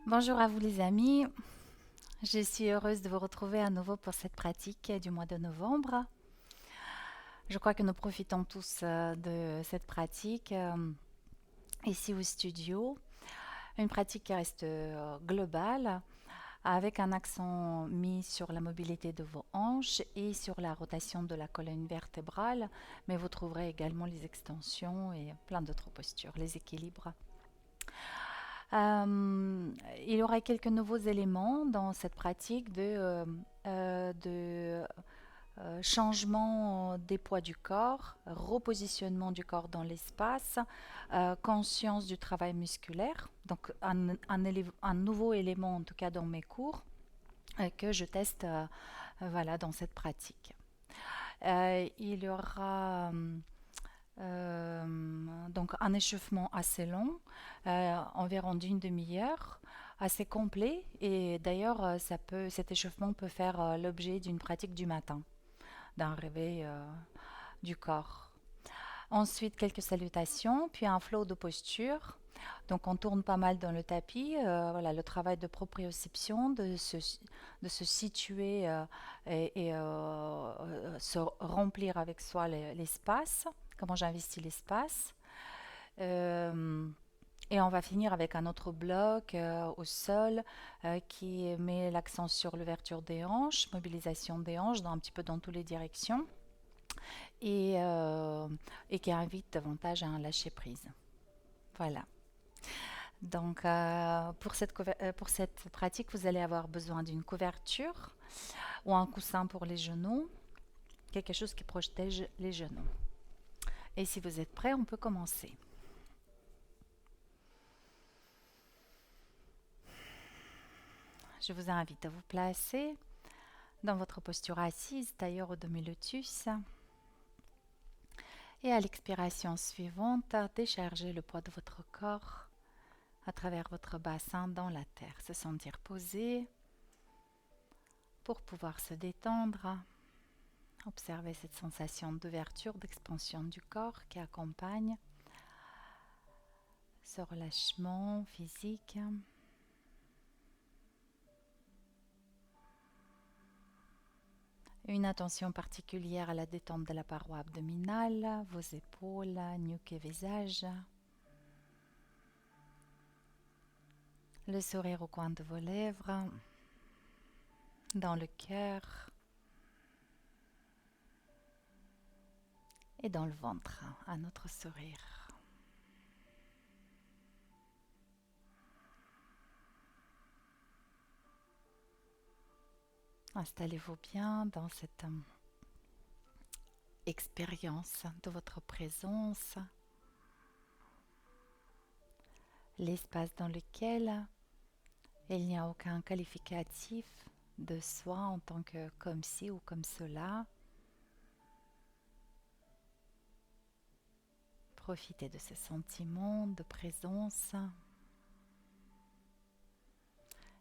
Bonjour à vous les amis, je suis heureuse de vous retrouver à nouveau pour cette pratique du mois de novembre. Je crois que nous profitons tous de cette pratique ici au studio. Une pratique qui reste globale avec un accent mis sur la mobilité de vos hanches et sur la rotation de la colonne vertébrale, mais vous trouverez également les extensions et plein d'autres postures, les équilibres. Euh, il y aura quelques nouveaux éléments dans cette pratique de changement des poids du corps, repositionnement du corps dans l'espace, conscience du travail musculaire. Donc un nouveau élément en tout cas dans mes cours que je teste voilà, dans cette pratique. Il y aura donc un échauffement assez long, environ d'une demi-heure, assez complet. Et d'ailleurs, cet échauffement peut faire l'objet d'une pratique du matin, d'un réveil du corps. Ensuite, quelques salutations, puis un flow de posture. Donc, on tourne pas mal dans le tapis. Voilà, le travail de proprioception, de se situer et se remplir avec soi l'espace. Comment j'investis l'espace. Euh, et on va finir avec un autre bloc au sol qui met l'accent sur l'ouverture des hanches, mobilisation des hanches un petit peu dans toutes les directions et, euh, et qui invite davantage à un lâcher prise. Voilà. Donc pour cette pratique, vous allez avoir besoin d'une couverture ou un coussin pour les genoux, quelque chose qui protège les genoux. Et si vous êtes prêts, on peut commencer. Je vous invite à vous placer dans votre posture assise, tailleur au demi-lotus. Et à l'expiration suivante, déchargez le poids de votre corps à travers votre bassin dans la terre. Se sentir posé pour pouvoir se détendre. Observez cette sensation d'ouverture, d'expansion du corps qui accompagne ce relâchement physique. Une attention particulière à la détente de la paroi abdominale, vos épaules, nuque et visage. Le sourire au coin de vos lèvres, dans le cœur et dans le ventre, un autre sourire. Installez-vous bien dans cette expérience de votre présence, l'espace dans lequel il n'y a aucun qualificatif de soi en tant que comme ci ou comme cela. Profitez de ce sentiment de présence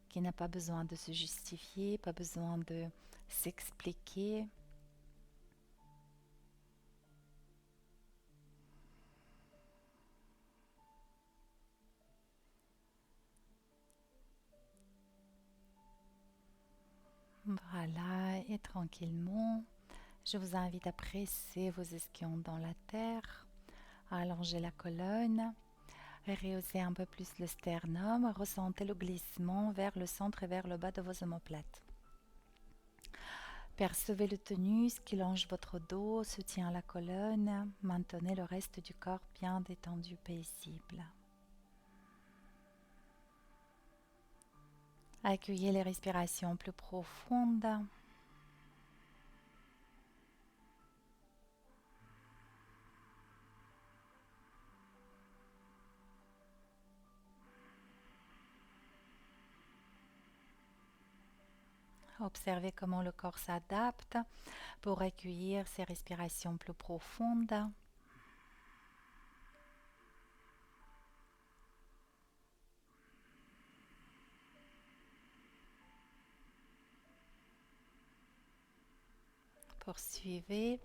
qui n'a pas besoin de se justifier, pas besoin de s'expliquer. Voilà, et tranquillement, je vous invite à presser vos ischions dans la terre, à allonger la colonne, rehausser un peu plus le sternum, ressentez le glissement vers le centre et vers le bas de vos omoplates. Percevez le tonus qui longe votre dos, soutient la colonne, maintenez le reste du corps bien détendu, paisible. Accueillez les respirations plus profondes. Observez comment le corps s'adapte pour accueillir ces respirations plus profondes. Poursuivez.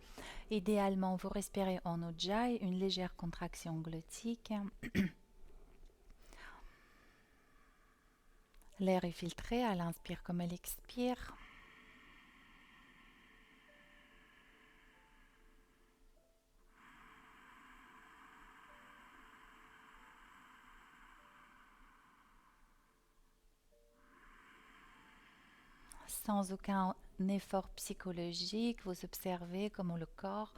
Idéalement, vous respirez en ujjayi, une légère contraction glottique. L'air est filtré, elle inspire comme elle expire. Sans aucun effort psychologique, vous observez comment le corps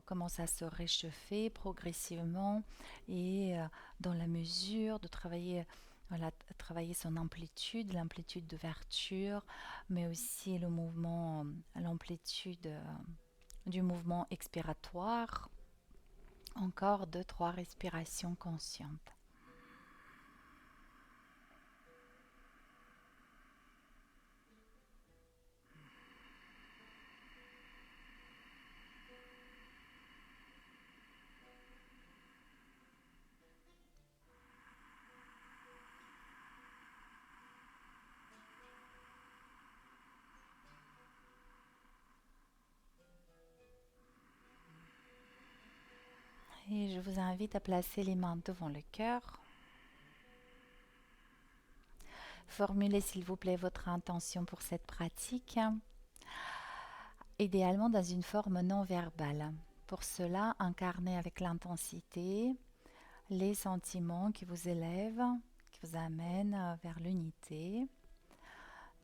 commence à se réchauffer progressivement et dans la mesure de travailler, voilà, travailler son amplitude, l'amplitude d'ouverture, mais aussi le mouvement, l'amplitude du mouvement expiratoire. Encore deux, trois respirations conscientes. Et je vous invite à placer les mains devant le cœur. Formulez s'il vous plaît votre intention pour cette pratique, idéalement dans une forme non verbale. Pour cela, incarnez avec l'intensité les sentiments qui vous élèvent, qui vous amènent vers l'unité.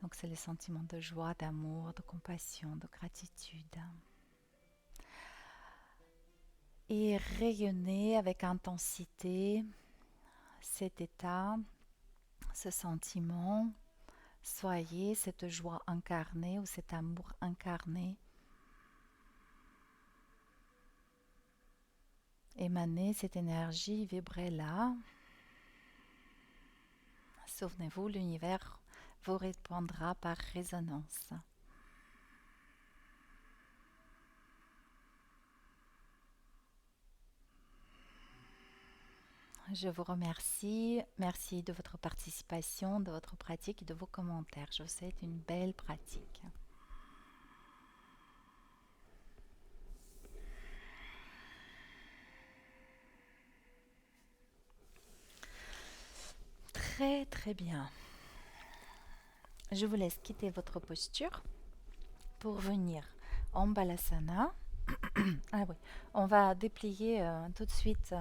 Donc c'est les sentiments de joie, d'amour, de compassion, de gratitude. Et rayonnez avec intensité cet état, ce sentiment. Soyez cette joie incarnée ou cet amour incarné. Émanez cette énergie, vibrez là. Souvenez-vous, l'univers vous répondra par résonance. Je vous remercie. Merci de votre participation, de votre pratique et de vos commentaires. Je vous souhaite une belle pratique. Très très bien. Je vous laisse quitter votre posture pour venir en Balasana. Ah oui, on va déplier tout de suite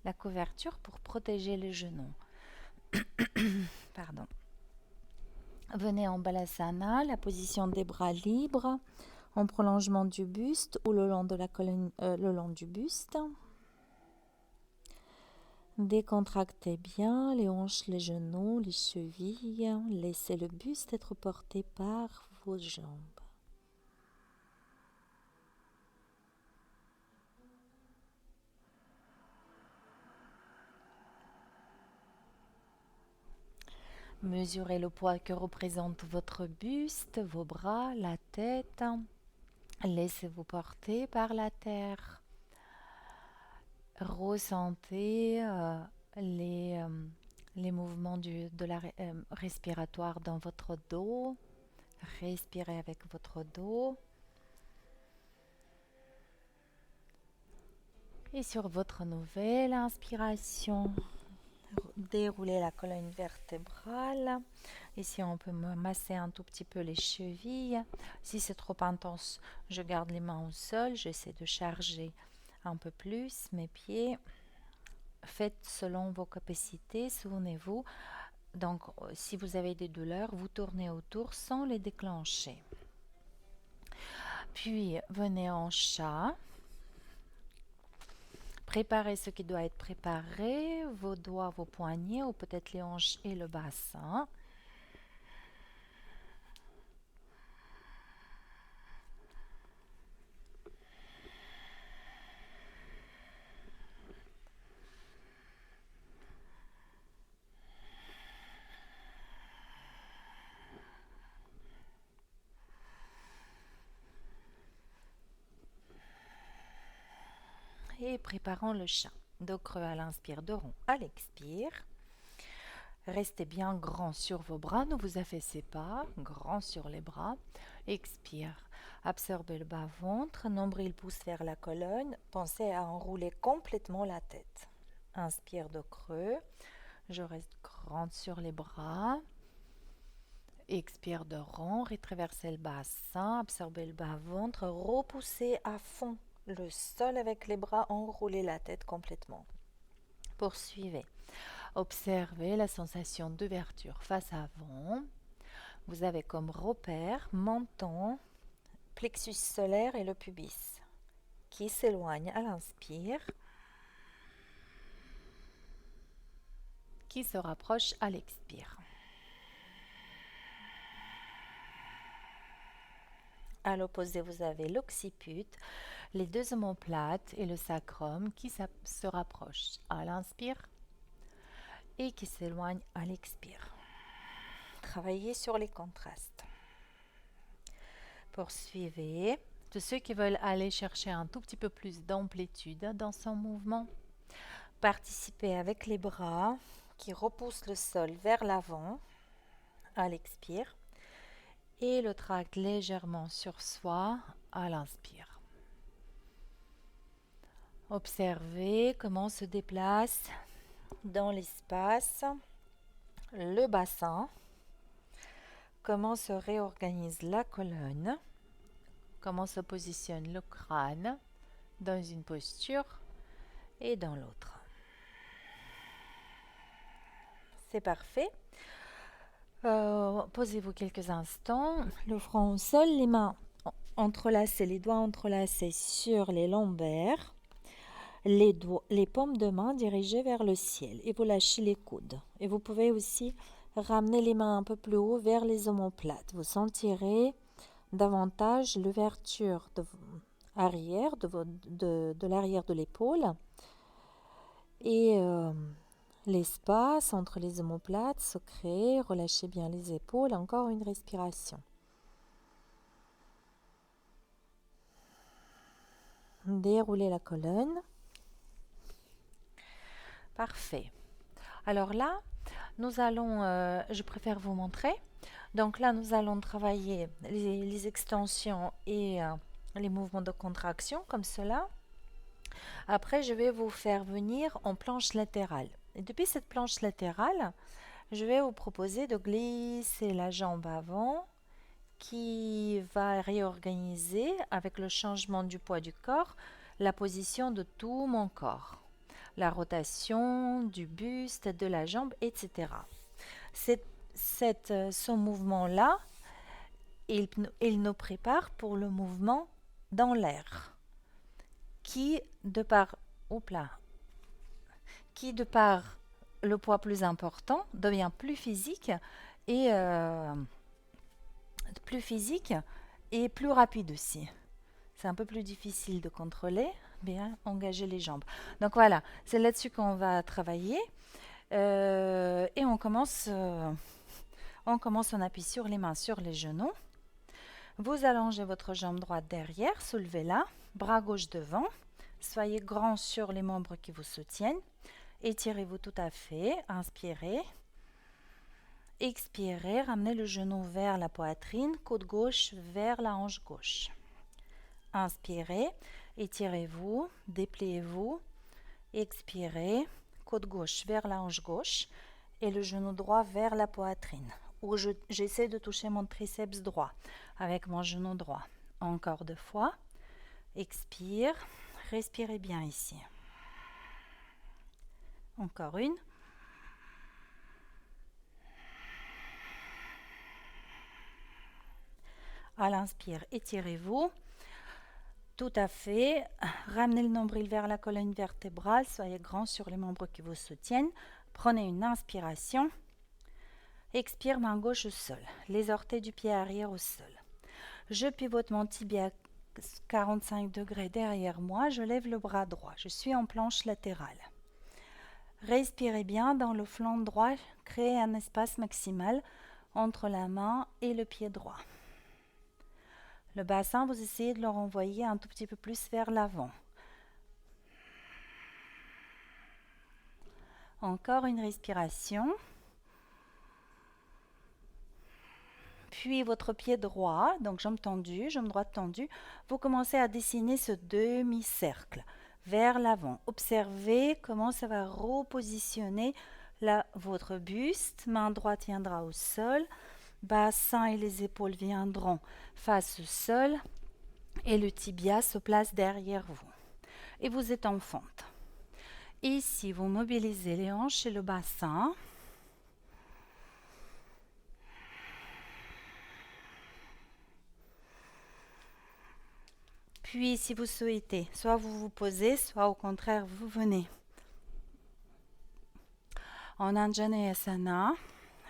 la couverture pour protéger les genoux. Pardon. Venez en Balasana, la position des bras libres, en prolongement du buste ou le long de la colonne, le long du buste. Décontractez bien les hanches, les genoux, les chevilles. Laissez le buste être porté par vos jambes. Mesurez le poids que représente votre buste, vos bras, la tête. Laissez-vous porter par la terre. Ressentez les mouvements de la respiratoire dans votre dos. Respirez avec votre dos. Et sur votre nouvelle inspiration, déroulez la colonne vertébrale. Ici, on peut masser un tout petit peu les chevilles. Si c'est trop intense, je garde les mains au sol. J'essaie de charger un peu plus mes pieds. Faites selon vos capacités. Souvenez-vous, donc si vous avez des douleurs, vous tournez autour sans les déclencher. Puis, venez en chat. Préparez ce qui doit être préparé, vos doigts, vos poignets, ou peut-être les hanches et le bassin. Et préparons le chat. Dos creux à l'inspire, dos rond à l'expire. Restez bien grand sur vos bras, ne vous affaissez pas, grand sur les bras. Expire. Absorbez le bas-ventre, nombril pousse vers la colonne. Pensez à enrouler complètement la tête. Inspire, dos creux. Je reste grande sur les bras. Expire de rond, rétraversez le bassin, absorbez le bas-ventre, repoussez à fond le sol avec les bras, enroulez la tête complètement. Poursuivez. Observez la sensation d'ouverture face avant. Vous avez comme repère menton, plexus solaire et le pubis qui s'éloigne à l'inspire, qui se rapproche à l'expire. À l'opposé, vous avez l'occiput, les deux omoplates et le sacrum qui se rapprochent à l'inspire et qui s'éloignent à l'expire. Travaillez sur les contrastes. Poursuivez. Tous ceux qui veulent aller chercher un tout petit peu plus d'amplitude dans son mouvement, participez avec les bras qui repoussent le sol vers l'avant à l'expire et le tractent légèrement sur soi à l'inspire. Observez comment se déplace dans l'espace le bassin, comment se réorganise la colonne, comment se positionne le crâne dans une posture et dans l'autre. C'est parfait. Posez-vous quelques instants, le front au sol, les mains entrelacées, les doigts entrelacés sur les lombaires, les paumes de main dirigées vers le ciel et vous lâchez les coudes. Et vous pouvez aussi ramener les mains un peu plus haut vers les omoplates. Vous sentirez davantage l'ouverture arrière de l'arrière de l'épaule et l'espace entre les omoplates se crée. Relâchez bien les épaules. Encore une respiration. Déroulez la colonne. Parfait. Alors là, nous allons, je préfère vous montrer. Donc là, nous allons travailler les extensions et les mouvements de contraction comme cela. Après, je vais vous faire venir en planche latérale. Et depuis cette planche latérale, je vais vous proposer de glisser la jambe avant qui va réorganiser avec le changement du poids du corps la position de tout mon corps. La rotation du buste, de la jambe, etc. Ce mouvement-là, il nous prépare pour le mouvement dans l'air, qui de par le poids plus important devient plus physique et plus rapide aussi. C'est un peu plus difficile de contrôler, bien engager les jambes. Donc voilà, c'est là-dessus qu'on va travailler. Et on commence, on appuie sur les mains, sur les genoux. Vous allongez votre jambe droite derrière, soulevez-la, bras gauche devant. Soyez grand sur les membres qui vous soutiennent. Étirez-vous tout à fait, inspirez. Expirez, ramenez le genou vers la poitrine, côte gauche vers la hanche gauche. Inspirez, étirez-vous, dépliez-vous. Expirez, côte gauche vers la hanche gauche et le genou droit vers la poitrine. Ou j'essaie de toucher mon triceps droit avec mon genou droit. Encore 2 fois. Expire, respirez bien ici. Encore une. À l'inspire, étirez-vous. Tout à fait. Ramenez le nombril vers la colonne vertébrale. Soyez grand sur les membres qui vous soutiennent. Prenez une inspiration. Expire, main gauche au sol. Les orteils du pied arrière au sol. Je pivote mon tibia 45 degrés derrière moi. Je lève le bras droit. Je suis en planche latérale. Respirez bien dans le flanc droit. Créez un espace maximal entre la main et le pied droit. Le bassin, vous essayez de le renvoyer un tout petit peu plus vers l'avant. Encore une respiration. Puis votre pied droit, donc jambe tendue, jambe droite tendue, vous commencez à dessiner ce demi-cercle vers l'avant. Observez comment ça va repositionner Là, votre buste, main droite tiendra au sol, bassin et les épaules viendront face au sol et le tibia se place derrière vous. Et vous êtes en fente. Ici, vous mobilisez les hanches et le bassin. Puis, si vous souhaitez, soit vous vous posez, soit au contraire, vous venez en Anjaneyasana.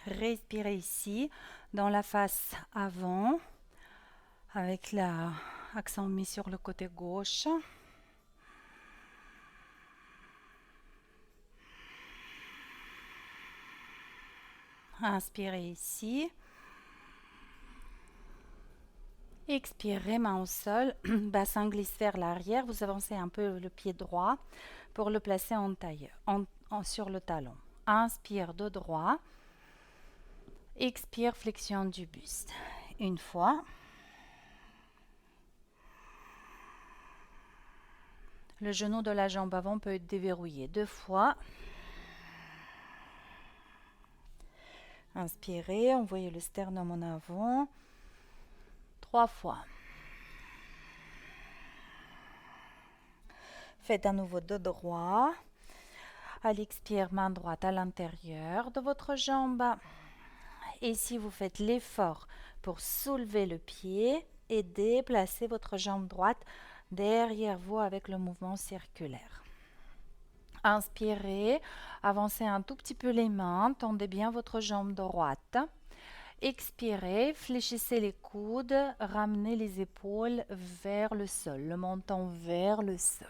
Respirez ici, dans la face avant, avec l'accent mis sur le côté gauche. Inspirez ici. Expirez, main au sol, bassin glisse vers l'arrière. Vous avancez un peu le pied droit pour le placer en tailleur, sur le talon. Inspire de droit. Expire, flexion du buste. Une fois. Le genou de la jambe avant peut être déverrouillé. 2 fois. Inspirez, envoyez le sternum en avant. 3 fois. Faites à nouveau de droit. À l'expire, main droite à l'intérieur de votre jambe. Et si vous faites l'effort pour soulever le pied et déplacer votre jambe droite derrière vous avec le mouvement circulaire. Inspirez, avancez un tout petit peu les mains, tendez bien votre jambe droite. Expirez, fléchissez les coudes, ramenez les épaules vers le sol, le menton vers le sol.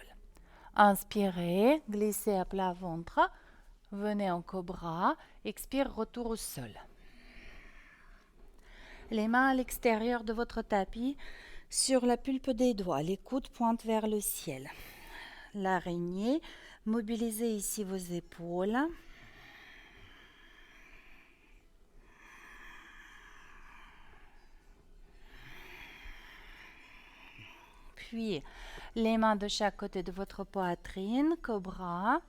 Inspirez, glissez à plat ventre, venez en cobra, expire, retour au sol. Les mains à l'extérieur de votre tapis, sur la pulpe des doigts, les coudes pointent vers le ciel. L'araignée, mobilisez ici vos épaules. Puis, les mains de chaque côté de votre poitrine, cobra,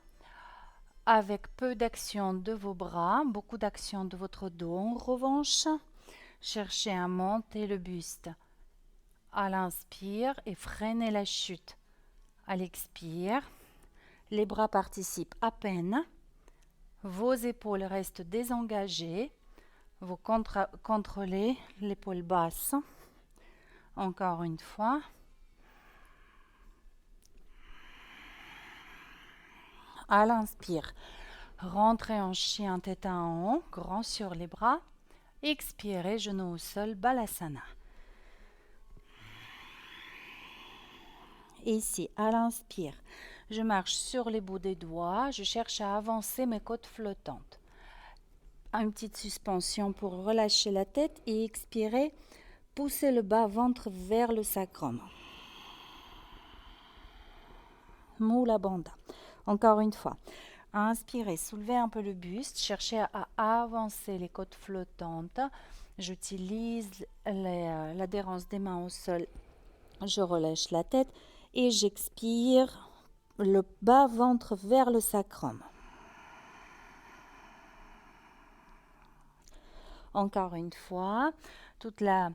avec peu d'action de vos bras, beaucoup d'action de votre dos. En revanche, cherchez à monter le buste. À l'inspire et freinez la chute. À l'expire, les bras participent à peine. Vos épaules restent désengagées. Vous contrôlez l'épaule basse. Encore une fois. À l'inspire, rentrez en chien tête en haut, grand sur les bras. Expirez, genoux au sol, Balasana. Ici, à l'inspire, je marche sur les bouts des doigts, je cherche à avancer mes côtes flottantes. Une petite suspension pour relâcher la tête et expirer, poussez le bas-ventre vers le sacrum. Mula Bandha. Encore une fois. Inspirez, soulevez un peu le buste, cherchez à avancer les côtes flottantes. J'utilise l'adhérence des mains au sol. Je relâche la tête et j'expire le bas-ventre vers le sacrum. Encore une fois, toute la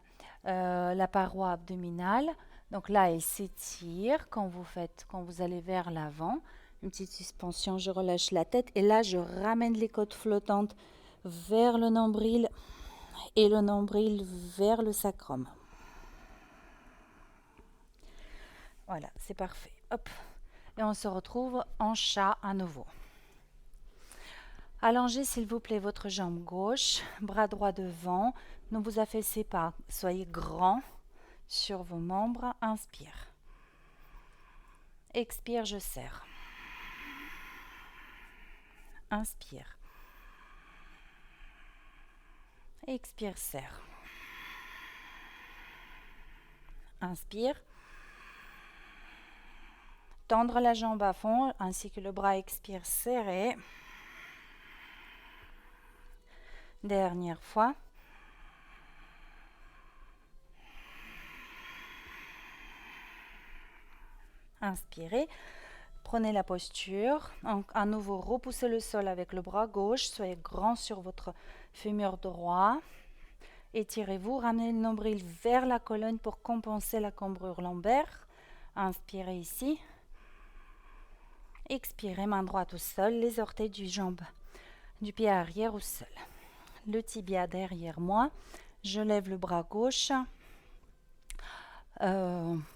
paroi abdominale. Donc là, elle s'étire quand vous allez vers l'avant. Une petite suspension, je relâche la tête et là, je ramène les côtes flottantes vers le nombril et le nombril vers le sacrum. Voilà, c'est parfait. Hop. Et on se retrouve en chat à nouveau. Allongez s'il vous plaît votre jambe gauche, bras droit devant, ne vous affaissez pas, soyez grand sur vos membres, inspire. Expire, je serre. Inspire. Expire, serre. Inspire. Tendre la jambe à fond ainsi que le bras, expire, serré. Dernière fois. Inspirez. Prenez la posture. À nouveau, repoussez le sol avec le bras gauche. Soyez grand sur votre fémur droit. Étirez-vous. Ramenez le nombril vers la colonne pour compenser la cambrure lombaire. Inspirez ici. Expirez, main droite au sol, les orteils du pied arrière au sol. Le tibia derrière moi. Je lève le bras gauche.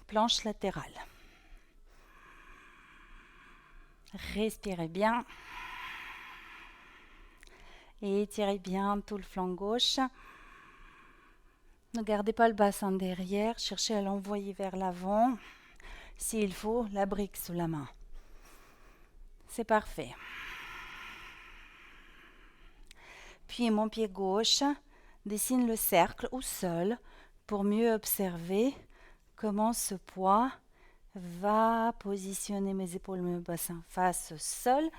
Planche latérale. Respirez bien. Et étirez bien tout le flanc gauche. Ne gardez pas le bassin derrière. Cherchez à l'envoyer vers l'avant. S'il faut, la brique sous la main. C'est parfait. Puis mon pied gauche dessine le cercle au sol pour mieux observer comment ce poids va positionner mes épaules, mon bassin face au sol.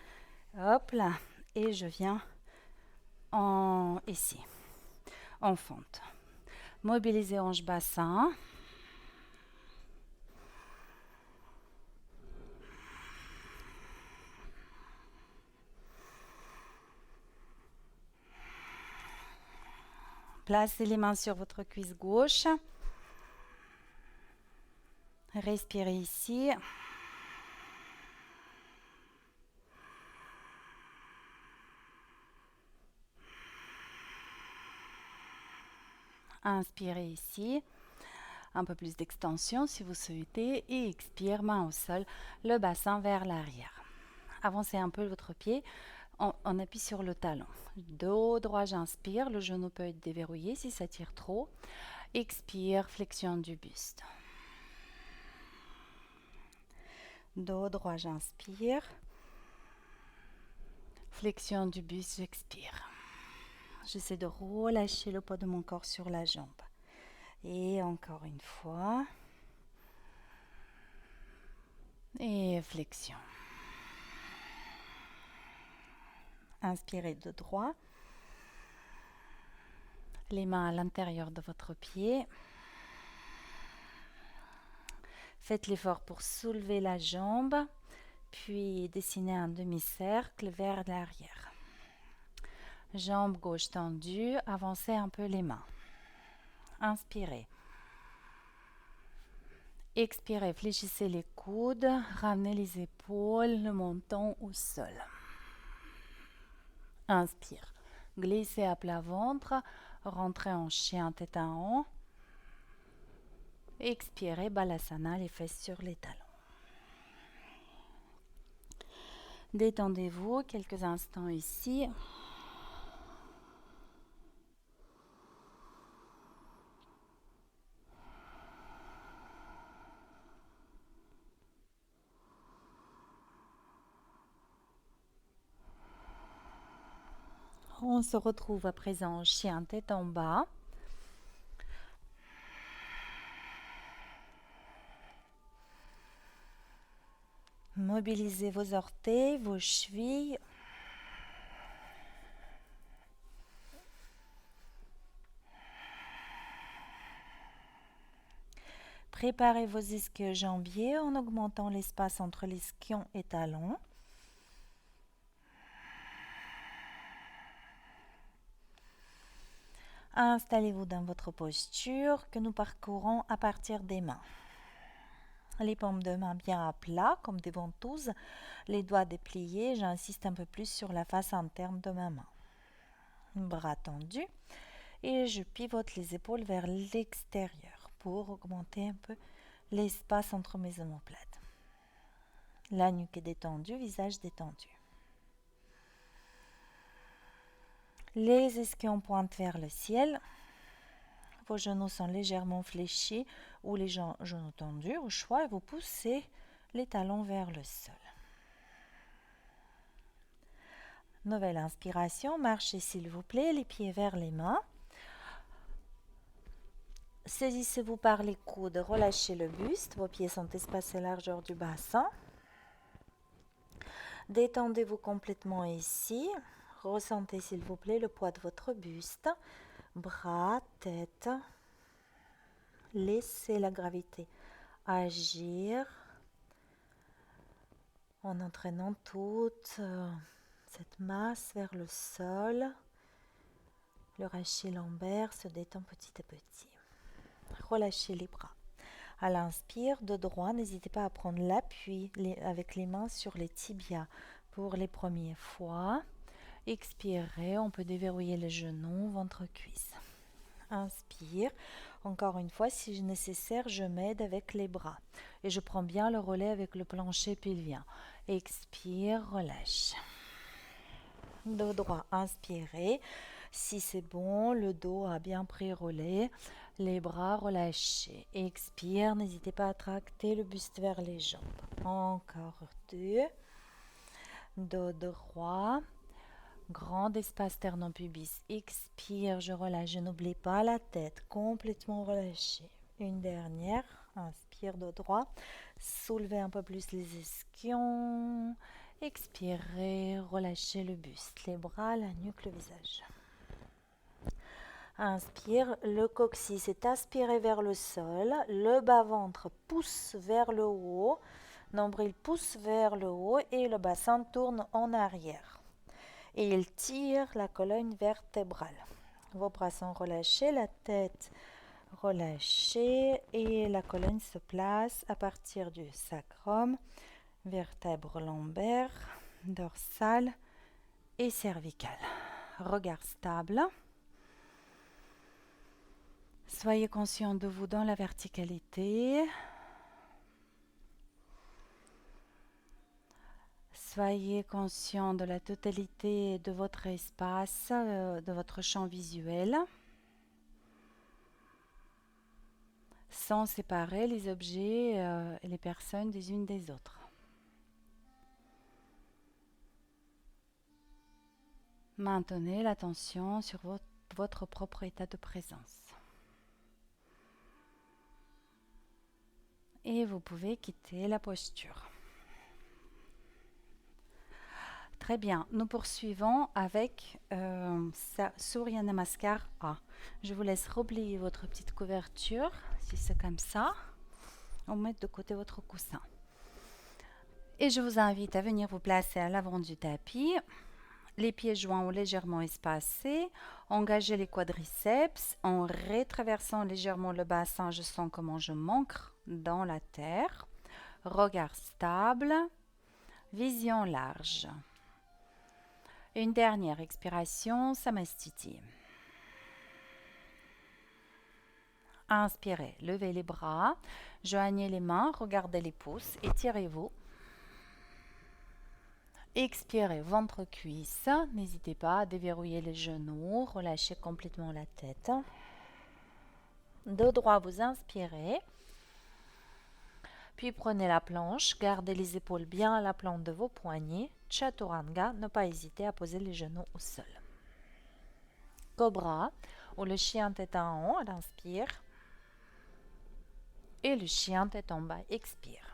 Hop là. Et je viens ici, en fente. Mobilisez hanche bassin. Placez les mains sur votre cuisse gauche. Respirez ici. Inspirez ici. Un peu plus d'extension si vous souhaitez. Et expire, main au sol, le bassin vers l'arrière. Avancez un peu votre pied. On appuie sur le talon. Dos droit, j'inspire. Le genou peut être déverrouillé si ça tire trop. Expire, flexion du buste. Dos droit, j'inspire. Flexion du buste, j'expire. J'essaie de relâcher le poids de mon corps sur la jambe. Et encore une fois. Et flexion. Inspirez de droit. Les mains à l'intérieur de votre pied. Faites l'effort pour soulever la jambe, puis dessinez un demi-cercle vers l'arrière. Jambe gauche tendue, avancez un peu les mains. Inspirez. Expirez, fléchissez les coudes, ramenez les épaules, le menton au sol. Inspire. Glissez à plat ventre, rentrez en chien tête en haut. Expirez, balasana, les fesses sur les talons. Détendez-vous quelques instants ici. On se retrouve à présent en chien tête en bas. Mobilisez vos orteils, vos chevilles. Préparez vos ischio-jambiers en augmentant l'espace entre l'ischion et talon. Installez-vous dans votre posture que nous parcourons à partir des mains. Les paumes de main bien à plat, comme des ventouses, les doigts dépliés. J'insiste un peu plus sur la face interne de ma main. Bras tendus et je pivote les épaules vers l'extérieur pour augmenter un peu l'espace entre mes omoplates. La nuque est détendue, visage détendu. Les ischions pointent vers le ciel. Vos genoux sont légèrement fléchis ou les genoux tendus au choix et vous poussez les talons vers le sol. Nouvelle inspiration, marchez s'il vous plaît, les pieds vers les mains. Saisissez-vous par les coudes, relâchez le buste, vos pieds sont espacés largeur du bassin. Détendez-vous complètement ici. Ressentez s'il vous plaît le poids de votre buste. Bras, tête. Laissez la gravité agir. en entraînant toute cette masse vers le sol. Le rachis lombaire se détend petit à petit. Relâchez les bras. À l'inspire, de droit, n'hésitez pas à prendre l'appui avec les mains sur les tibias pour les premières fois. Expirez, on peut déverrouiller les genoux, ventre-cuisse. Inspire. Encore une fois, si nécessaire, je m'aide avec les bras. Et je prends bien le relais avec le plancher pelvien. Expire, relâche. Dos droit, inspirez. Si c'est bon, le dos a bien pris relais. Les bras relâchés. Expire, n'hésitez pas à tracter le buste vers les jambes. Encore 2. Dos droit. Grand espace sternum-pubis. Expire, je relâche. Je n'oublie pas la tête. Complètement relâchée. Une dernière. Inspire, dos droit. Soulevez un peu plus les ischions. Expirez, relâchez le buste, les bras, la nuque, le visage. Inspire, le coccyx est aspiré vers le sol, le bas-ventre pousse vers le haut, nombril pousse vers le haut et le bassin tourne en arrière. Et il tire la colonne vertébrale. Vos bras sont relâchés, la tête relâchée et la colonne se place à partir du sacrum, vertèbre lombaire, dorsale et cervicale. Regard stable. Soyez conscient de vous dans la verticalité. Soyez conscient de la totalité de votre espace, de votre champ visuel, sans séparer les objets et les personnes des unes des autres. Maintenez l'attention sur votre propre état de présence. Et vous pouvez quitter la posture. Très bien, nous poursuivons avec Surya Namaskar A. Je vous laisse replier votre petite couverture, si c'est comme ça, ou mettre de côté votre coussin. Et je vous invite à venir vous placer à l'avant du tapis, les pieds joints ou légèrement espacés, engagez les quadriceps, en retraversant légèrement le bassin, je sens comment je m'ancre dans la terre, regard stable, vision large. Une dernière expiration, Samastiti. Inspirez, levez les bras, joignez les mains, regardez les pouces, étirez-vous. Expirez, ventre-cuisse, n'hésitez pas à déverrouiller les genoux, relâchez complètement la tête. Dos droit, vous inspirez. Puis prenez la planche, gardez les épaules bien à la plante de vos poignets. Chaturanga, ne pas hésiter à poser les genoux au sol. Cobra, ou le chien tête en haut, à l'inspire. Et le chien tête en bas, expire.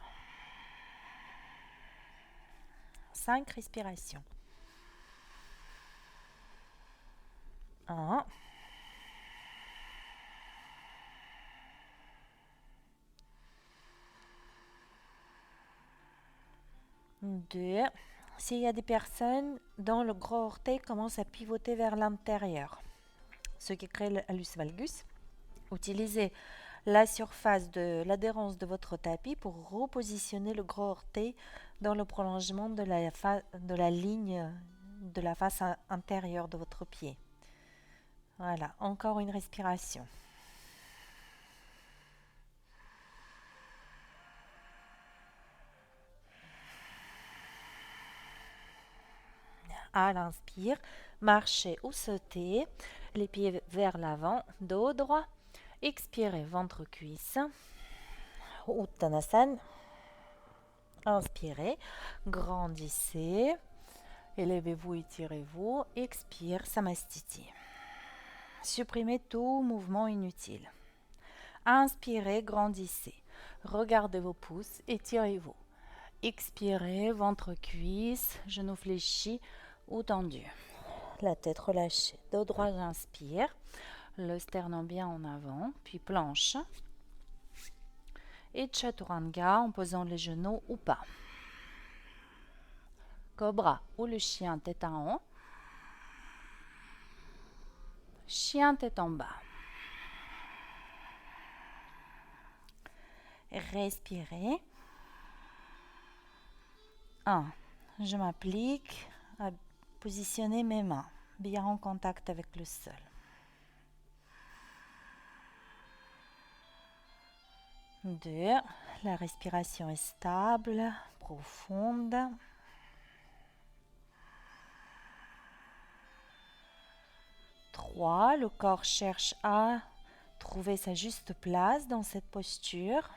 5 respirations. 1. 2. S'il y a des personnes dont le gros orteil commence à pivoter vers l'intérieur, ce qui crée l'hallus valgus, utilisez la surface de l'adhérence de votre tapis pour repositionner le gros orteil dans le prolongement de la ligne de la face intérieure de votre pied. Voilà, encore une respiration. À l'inspire, marchez ou sautez, les pieds vers l'avant, dos droit. Expirez, ventre-cuisse. Uttanasana. Inspirez, grandissez. Élevez-vous, étirez-vous. Expire, Samastiti. Supprimez tout mouvement inutile. Inspirez, grandissez. Regardez vos pouces, étirez-vous. Expirez, ventre-cuisse, genoux fléchis ou tendus. La tête relâchée. Dos droit, j'inspire. Le sternum bien en avant, puis planche. Et Chaturanga en posant les genoux ou pas. Cobra ou le chien tête en haut. Chien tête en bas. Respirez. 1. Je m'applique à positionner mes mains bien en contact avec le sol. 2. La respiration est stable, profonde. 3. Le corps cherche à trouver sa juste place dans cette posture.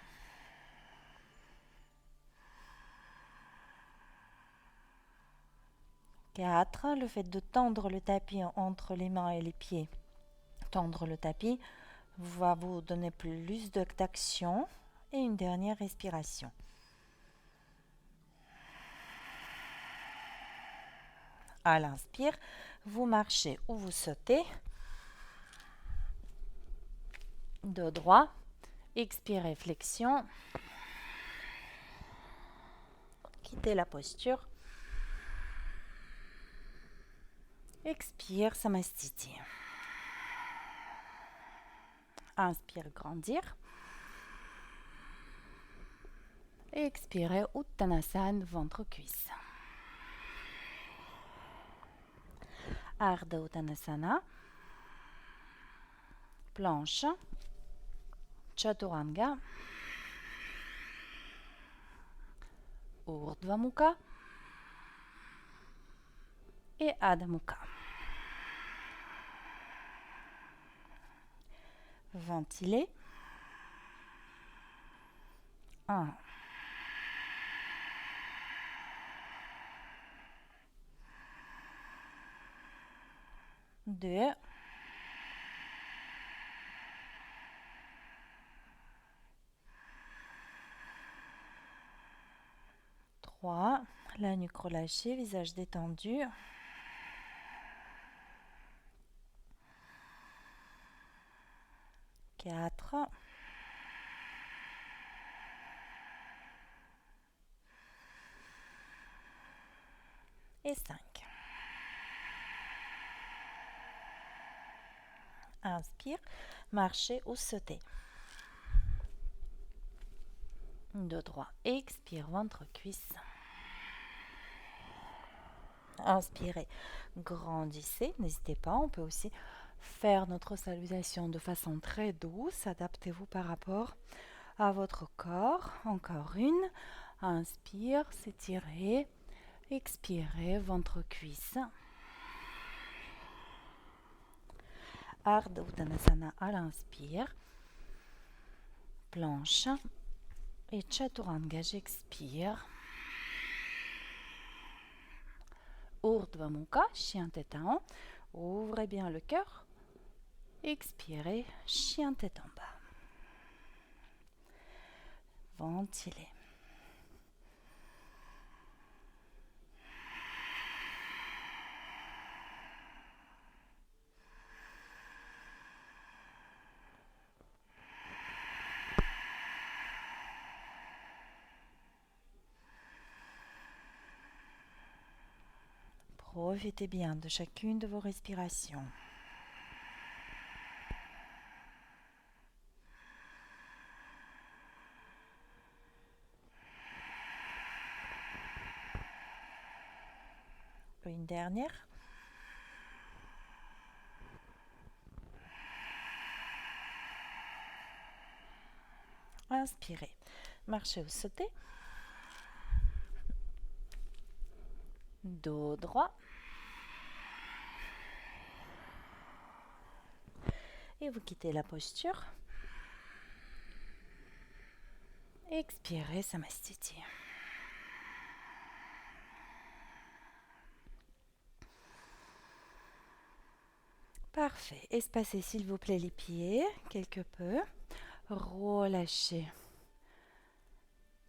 4. Le fait de tendre le tapis entre les mains et les pieds. Tendre le tapis va vous donner plus d'action. Et une dernière respiration. À l'inspire, vous marchez ou vous sautez. Dos droit. Expirez, flexion. Quittez la posture. Expire, Samastiti. Inspire, grandir. Expirez, Uttanasana, ventre-cuisse. Ardha Uttanasana. Planche. Chaturanga. Urdhva Mukha. Et Adha Mukha. Ventilez. 1. 2. 3. La nuque relâchée, visage détendu. 4. Et 5. Inspire, marchez ou sautez. Dos droit, expire, ventre, cuisse. Inspirez, grandissez, n'hésitez pas, on peut aussi faire notre salutation de façon très douce, adaptez-vous par rapport à votre corps. Encore une, inspire, s'étirer, expirez, ventre, cuisse. Ardha Uttanasana à l'inspire, planche et Chaturanga, j'expire. Urdhva Mukha, chien tête en haut, ouvrez bien le cœur, expirez, chien tête en bas. Ventilez. Profitez bien de chacune de vos respirations. Une dernière. Inspirez. Marchez ou sautez. Dos droit. Et vous quittez la posture. Expirez, Samastiti. Parfait. Espacez s'il vous plaît les pieds quelque peu. Relâchez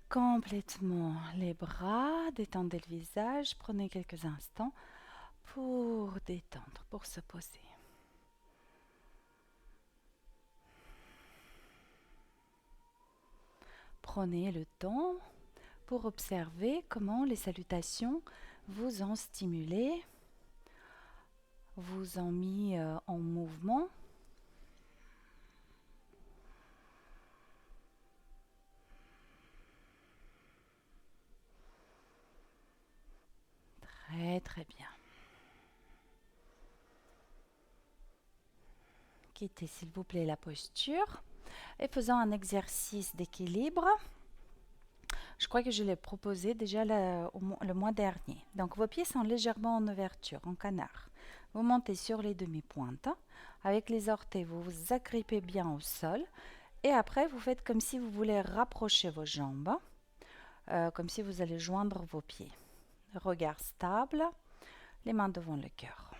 complètement les bras. Détendez le visage. Prenez quelques instants pour détendre, pour se poser. Prenez le temps pour observer comment les salutations vous ont stimulé, vous ont mis en mouvement. Très très bien. Quittez s'il vous plaît la posture et faisons un exercice d'équilibre. Je crois que je l'ai proposé déjà le mois dernier. Donc vos pieds sont légèrement en ouverture, en canard. Vous montez sur les demi-pointes. Avec les orteils, vous vous agrippez bien au sol. Et après, vous faites comme si vous voulez rapprocher vos jambes, comme si vous allez joindre vos pieds. Regard stable, les mains devant le cœur.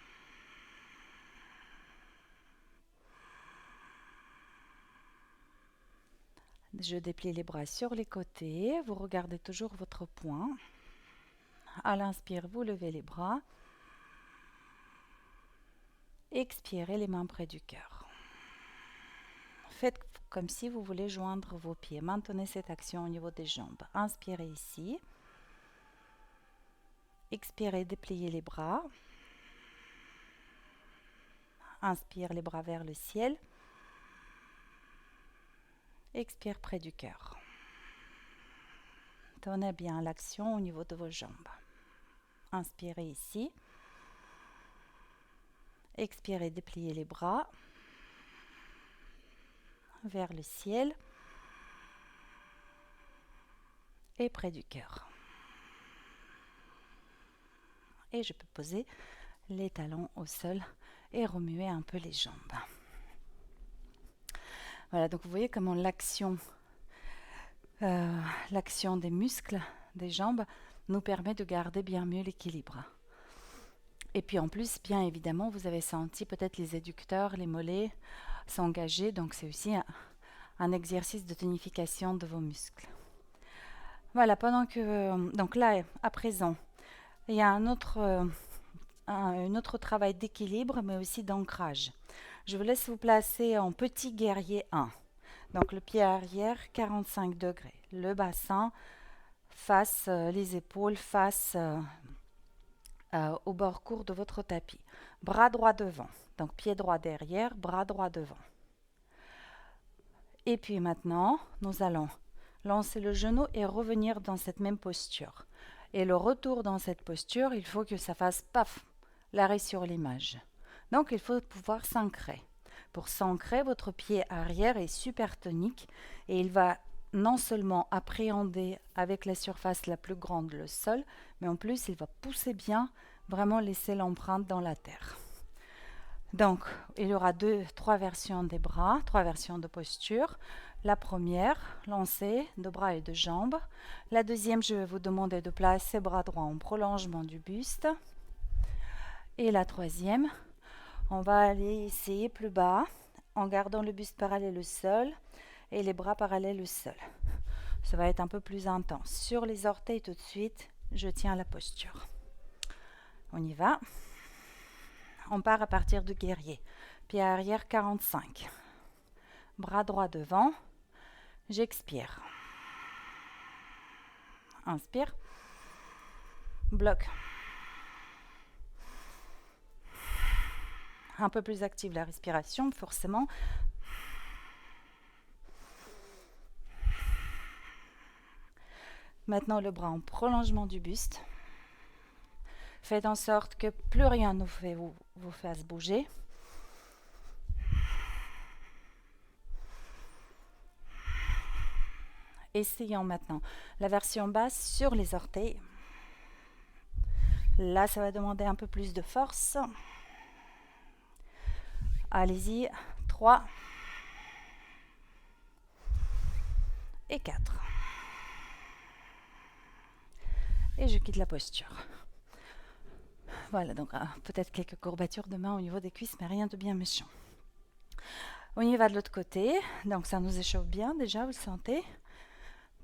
Je déplie les bras sur les côtés. Vous regardez toujours votre poing. À l'inspire, vous levez les bras. Expirez les mains près du cœur. Faites comme si vous voulez joindre vos pieds. Maintenez cette action au niveau des jambes. Inspirez ici. Expirez, dépliez les bras. Inspire les bras vers le ciel. Expire près du cœur. Tenez bien l'action au niveau de vos jambes. Inspirez ici. Expirez, dépliez les bras vers le ciel et près du cœur. Et je peux poser les talons au sol et remuer un peu les jambes. Voilà, donc vous voyez comment l'action des muscles des jambes nous permet de garder bien mieux l'équilibre. Et puis en plus, bien évidemment, vous avez senti peut-être les adducteurs, les mollets s'engager, donc c'est aussi un exercice de tonification de vos muscles. Voilà, pendant que donc là, à présent, il y a un autre travail d'équilibre, mais aussi d'ancrage. Je vous laisse vous placer en petit guerrier 1. Donc le pied arrière, 45 degrés. Le bassin face, les épaules face au bord court de votre tapis. Bras droit devant. Donc pied droit derrière, bras droit devant. Et puis maintenant, nous allons lancer le genou et revenir dans cette même posture. Et le retour dans cette posture, il faut que ça fasse paf, l'arrêt sur l'image. Donc il faut pouvoir s'ancrer. Pour s'ancrer, votre pied arrière est super tonique et il va non seulement appréhender avec la surface la plus grande le sol, mais en plus il va pousser bien, vraiment laisser l'empreinte dans la terre. Donc il y aura trois versions des bras, 3 versions de posture. La première, lancer de bras et de jambes. La deuxième, je vais vous demander de placer bras droit en prolongement du buste. Et la troisième, on va aller essayer plus bas en gardant le buste parallèle au sol et les bras parallèles au sol. Ça va être un peu plus intense. Sur les orteils tout de suite, je tiens la posture. On y va. On part à partir du guerrier. Pied arrière 45. Bras droit devant. J'expire. Inspire. Bloc. Un peu plus active la respiration, forcément. Maintenant, le bras en prolongement du buste. Faites en sorte que plus rien ne vous fasse bouger. Essayons maintenant la version basse sur les orteils. Là, ça va demander un peu plus de force. Allez-y, 3 et 4. Et je quitte la posture. Voilà, donc peut-être quelques courbatures de main au niveau des cuisses, mais rien de bien méchant. On y va de l'autre côté, donc ça nous échauffe bien déjà, vous le sentez.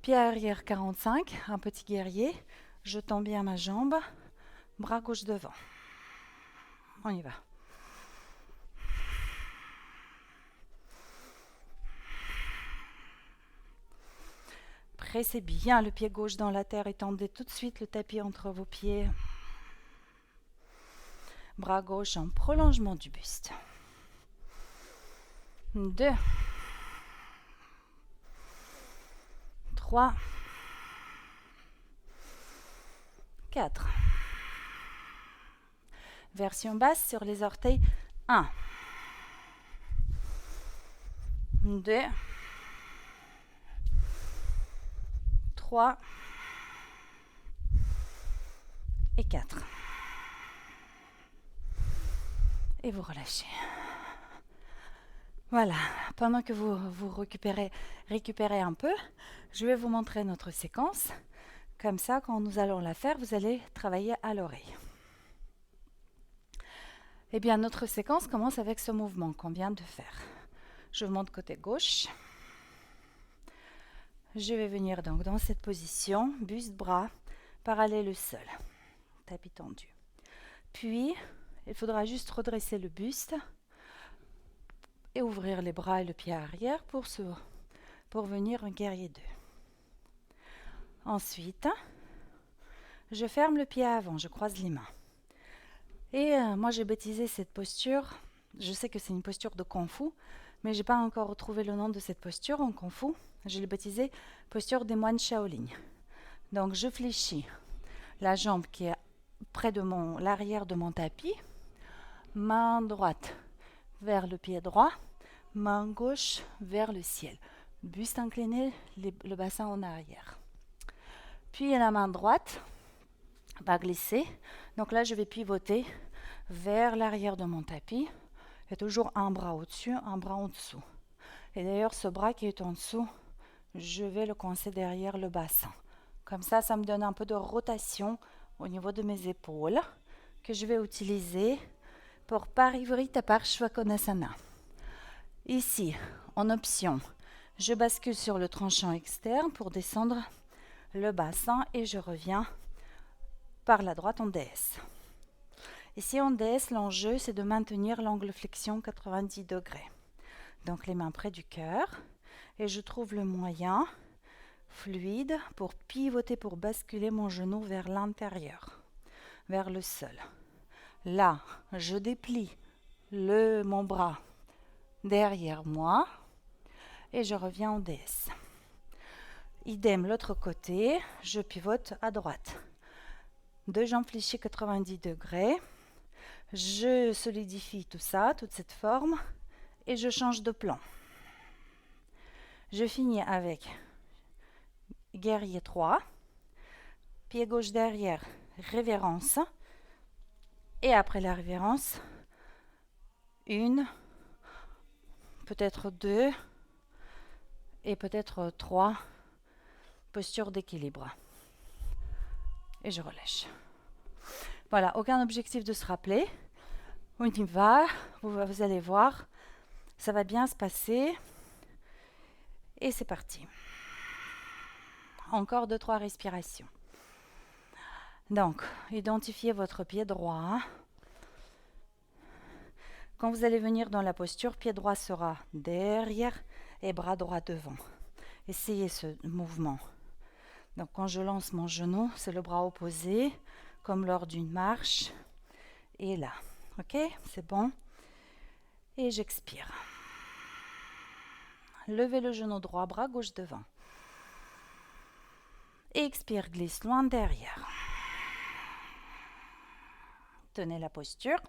Pied arrière 45, un petit guerrier. Je tends bien ma jambe, bras gauche devant. On y va. Pressez bien le pied gauche dans la terre et tendez tout de suite le tapis entre vos pieds. Bras gauche en prolongement du buste. 2, 3, 4. Version basse sur les orteils. 1, 2, 3 et 4. Et vous relâchez. Voilà, pendant que vous récupérez un peu, je vais vous montrer notre séquence. Comme ça, quand nous allons la faire, vous allez travailler à l'oreille. Eh bien, notre séquence commence avec ce mouvement qu'on vient de faire. Je monte côté gauche. Je vais venir donc dans cette position, buste, bras, parallèle au sol, tapis tendu. Puis, il faudra juste redresser le buste et ouvrir les bras et le pied arrière pour venir un guerrier 2. Ensuite, je ferme le pied avant, je croise les mains. Et moi, j'ai baptisé cette posture, je sais que c'est une posture de Kung Fu, mais je n'ai pas encore retrouvé le nom de cette posture en Kung Fu. Je l'ai baptisée posture des moines Shaolin. Donc, je fléchis la jambe qui est près de l'arrière de mon tapis, main droite vers le pied droit, main gauche vers le ciel. Buste incliné, le bassin en arrière. Puis la main droite va glisser. Donc là, je vais pivoter vers l'arrière de mon tapis. Il y a toujours un bras au-dessus, un bras en dessous. Et d'ailleurs, ce bras qui est en dessous, je vais le coincer derrière le bassin. Comme ça, ça me donne un peu de rotation au niveau de mes épaules que je vais utiliser pour Parivrita Parshvakonasana. Ici, en option, je bascule sur le tranchant externe pour descendre le bassin et je reviens par la droite en DS. Ici en DS, l'enjeu c'est de maintenir l'angle flexion 90 degrés. Donc les mains près du cœur et je trouve le moyen fluide pour pivoter, pour basculer mon genou vers l'intérieur, vers le sol. Là, je déplie mon bras derrière moi et je reviens en DS. Idem l'autre côté, je pivote à droite. Deux jambes fléchies 90 degrés. Je solidifie tout ça, toute cette forme et je change de plan. Je finis avec guerrier 3, pied gauche derrière, révérence. Et après la révérence, une, peut-être deux et peut-être trois postures d'équilibre. Et je relâche. Voilà, aucun objectif de se rappeler. On y va, vous allez voir, ça va bien se passer. Et c'est parti. Encore 2-3 respirations. Donc, identifiez votre pied droit. Quand vous allez venir dans la posture, pied droit sera derrière et bras droit devant. Essayez ce mouvement. Donc, quand je lance mon genou, c'est le bras opposé, comme lors d'une marche. Et là, ok, c'est bon. Et j'expire. Levez le genou droit, bras gauche devant. Expire, glisse loin derrière. Tenez la posture.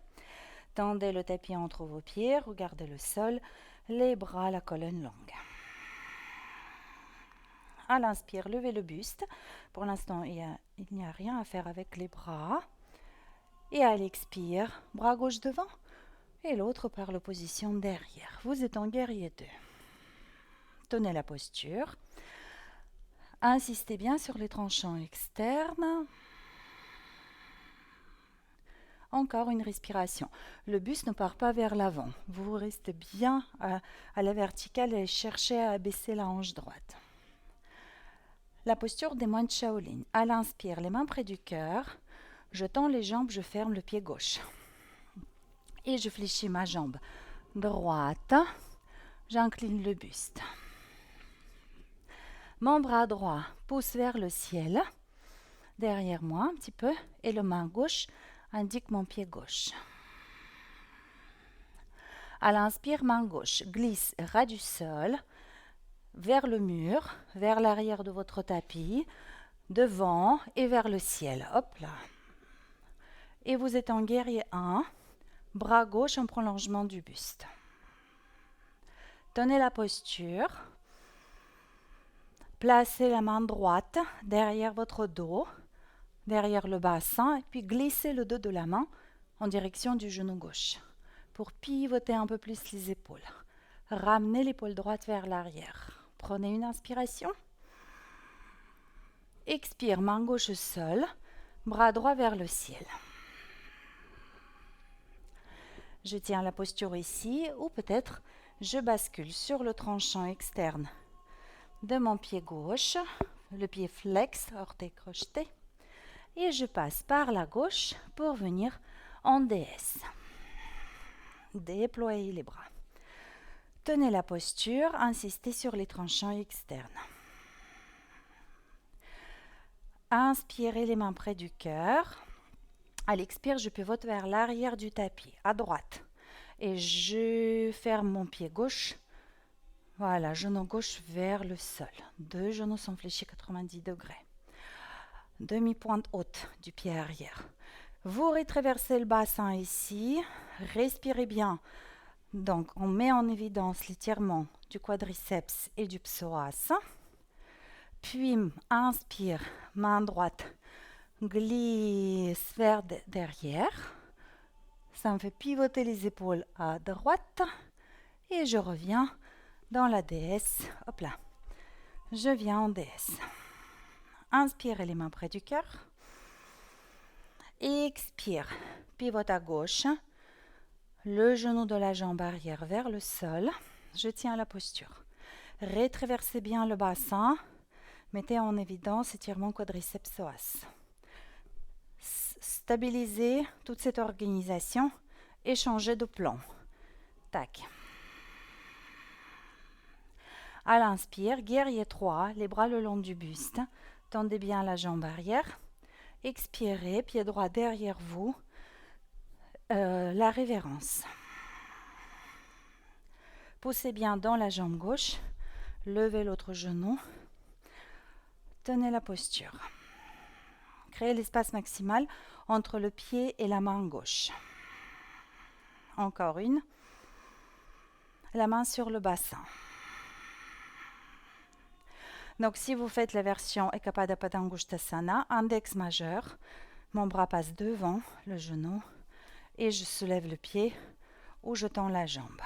Tendez le tapis entre vos pieds, regardez le sol, les bras, la colonne longue. À l'inspire, levez le buste. Pour l'instant, il n'y a rien à faire avec les bras. Et à l'expire, bras gauche devant et l'autre par l'opposition derrière. Vous êtes en guerrier 2. Tenez la posture. Insistez bien sur les tranchants externes. Encore une respiration. Le buste ne part pas vers l'avant. Vous restez bien à la verticale et cherchez à abaisser la hanche droite. La posture des moines Shaolin. À l'inspire, les mains près du cœur. Je tends les jambes, je ferme le pied gauche. Et je fléchis ma jambe droite. J'incline le buste. Mon bras droit pousse vers le ciel. Derrière moi un petit peu. Et la main gauche indique mon pied gauche. À l'inspire, main gauche glisse ras du sol, vers le mur, vers l'arrière de votre tapis, devant et vers le ciel. Hop là. Et vous êtes en guerrier 1, bras gauche en prolongement du buste. Tenez la posture. Placez la main droite derrière votre dos, derrière le bassin, et puis glissez le dos de la main en direction du genou gauche pour pivoter un peu plus les épaules. Ramenez l'épaule droite vers l'arrière. Prenez une inspiration. Expire, main gauche au sol, bras droit vers le ciel. Je tiens la posture ici, ou peut-être je bascule sur le tranchant externe de mon pied gauche, le pied flex, orteil crocheté, et je passe par la gauche pour venir en DS. Déployez les bras. Tenez la posture, insistez sur les tranchants externes. Inspirez les mains près du cœur. À l'expire, je pivote vers l'arrière du tapis, à droite. Et je ferme mon pied gauche. Voilà, genou gauche vers le sol. Deux genoux sont fléchis 90 degrés. Demi-pointe haute du pied arrière. Vous rétraversez le bassin ici. Respirez bien. Donc, on met en évidence l'étirement du quadriceps et du psoas. Puis, inspire, main droite, glisse vers derrière. Ça me fait pivoter les épaules à droite. Et je reviens dans la DS. Hop là. Je viens en DS. Inspirez les mains près du cœur. Expire. Pivote à gauche. Le genou de la jambe arrière vers le sol. Je tiens la posture. Rétraversez bien le bassin. Mettez en évidence étirement quadriceps psoas. Stabilisez toute cette organisation et changez de plan. Tac. À l'inspire, guerrier 3, les bras le long du buste. Tendez bien la jambe arrière. Expirez, pied droit derrière vous. La révérence. Poussez bien dans la jambe gauche. Levez l'autre genou. Tenez la posture. Créez l'espace maximal entre le pied et la main gauche. Encore une. La main sur le bassin. Donc, si vous faites la version Ekapada Padangusthasana, index majeur, mon bras passe devant le genou et je soulève le pied ou je tends la jambe.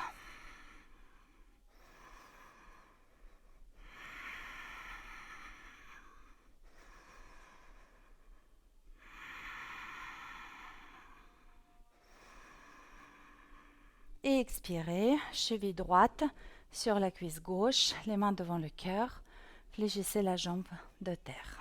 Et expirez, cheville droite sur la cuisse gauche, les mains devant le cœur, fléchissez la jambe de terre.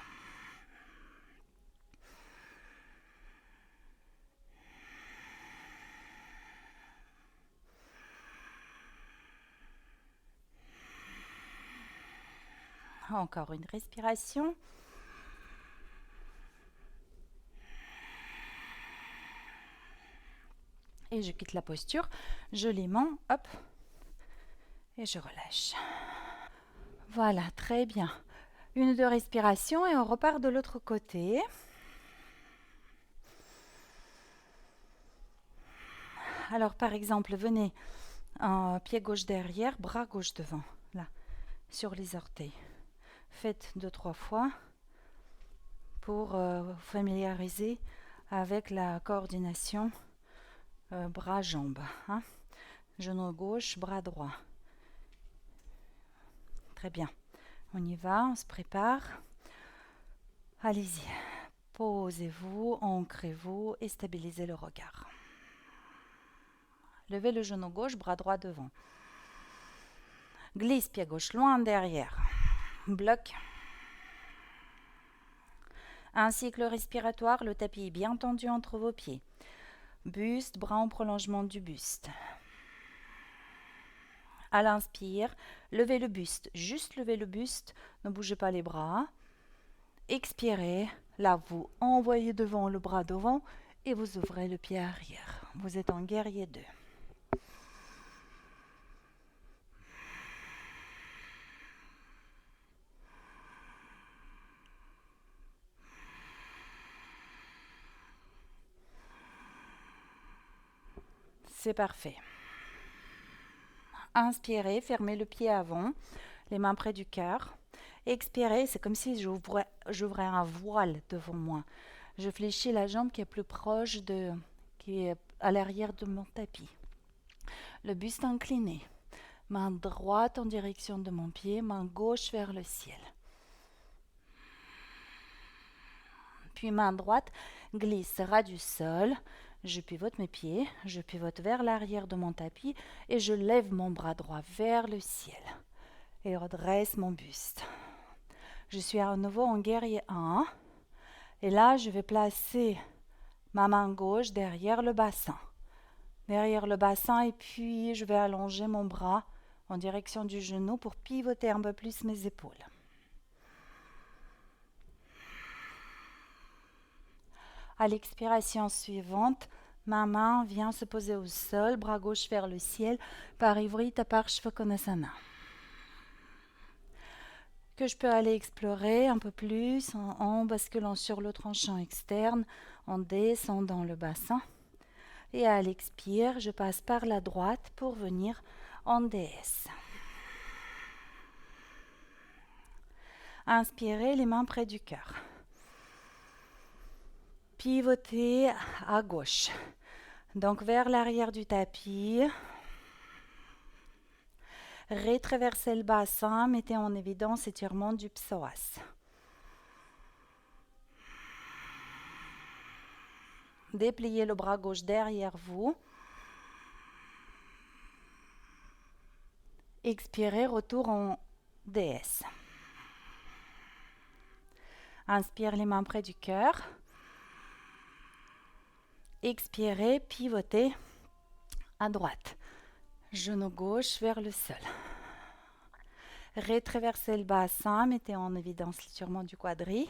Encore une respiration. Et je quitte la posture, je l'aimant, hop, et je relâche. Voilà, très bien. Une ou deux respirations et on repart de l'autre côté. Alors, par exemple, venez pied gauche derrière, bras gauche devant, là, sur les orteils. Faites 2-3 fois pour vous familiariser avec la coordination bras-jambes. Hein. Genou gauche, bras droit. Très bien. On y va, on se prépare. Allez-y. Posez-vous, ancrez-vous et stabilisez le regard. Levez le genou gauche, bras droit devant. Glisse pied gauche loin derrière. Bloc. Un cycle respiratoire, le tapis est bien tendu entre vos pieds. Buste, bras en prolongement du buste. À l'inspire, levez le buste, juste levez le buste, ne bougez pas les bras. Expirez, là vous envoyez devant le bras devant et vous ouvrez le pied arrière. Vous êtes en guerrier 2. C'est parfait. Inspirez, fermez le pied avant, les mains près du cœur. Expirez, c'est comme si j'ouvrais un voile devant moi. Je fléchis la jambe qui est plus proche qui est à l'arrière de mon tapis. Le buste incliné. Main droite en direction de mon pied, main gauche vers le ciel. Puis main droite glisse ras du sol. Je pivote mes pieds, je pivote vers l'arrière de mon tapis et je lève mon bras droit vers le ciel et redresse mon buste. Je suis à nouveau en guerrier 1 et là je vais placer ma main gauche derrière le bassin. Derrière le bassin et puis je vais allonger mon bras en direction du genou pour pivoter un peu plus mes épaules. À l'expiration suivante, ma main vient se poser au sol, bras gauche vers le ciel, Parivrita Parshvakonasana. Que je peux aller explorer un peu plus en basculant sur le tranchant externe, en descendant le bassin. Et à l'expire, je passe par la droite pour venir en DS. Inspirez, les mains près du cœur. Pivotez à gauche. Donc vers l'arrière du tapis. Rétraversez le bassin, mettez en évidence l'étirement du psoas. Dépliez le bras gauche derrière vous. Expirez, retour en DS. Inspire, les mains près du cœur. Expirez, pivotez à droite. Genou gauche vers le sol. Rétraversez le bassin, mettez en évidence l'étirement du quadri.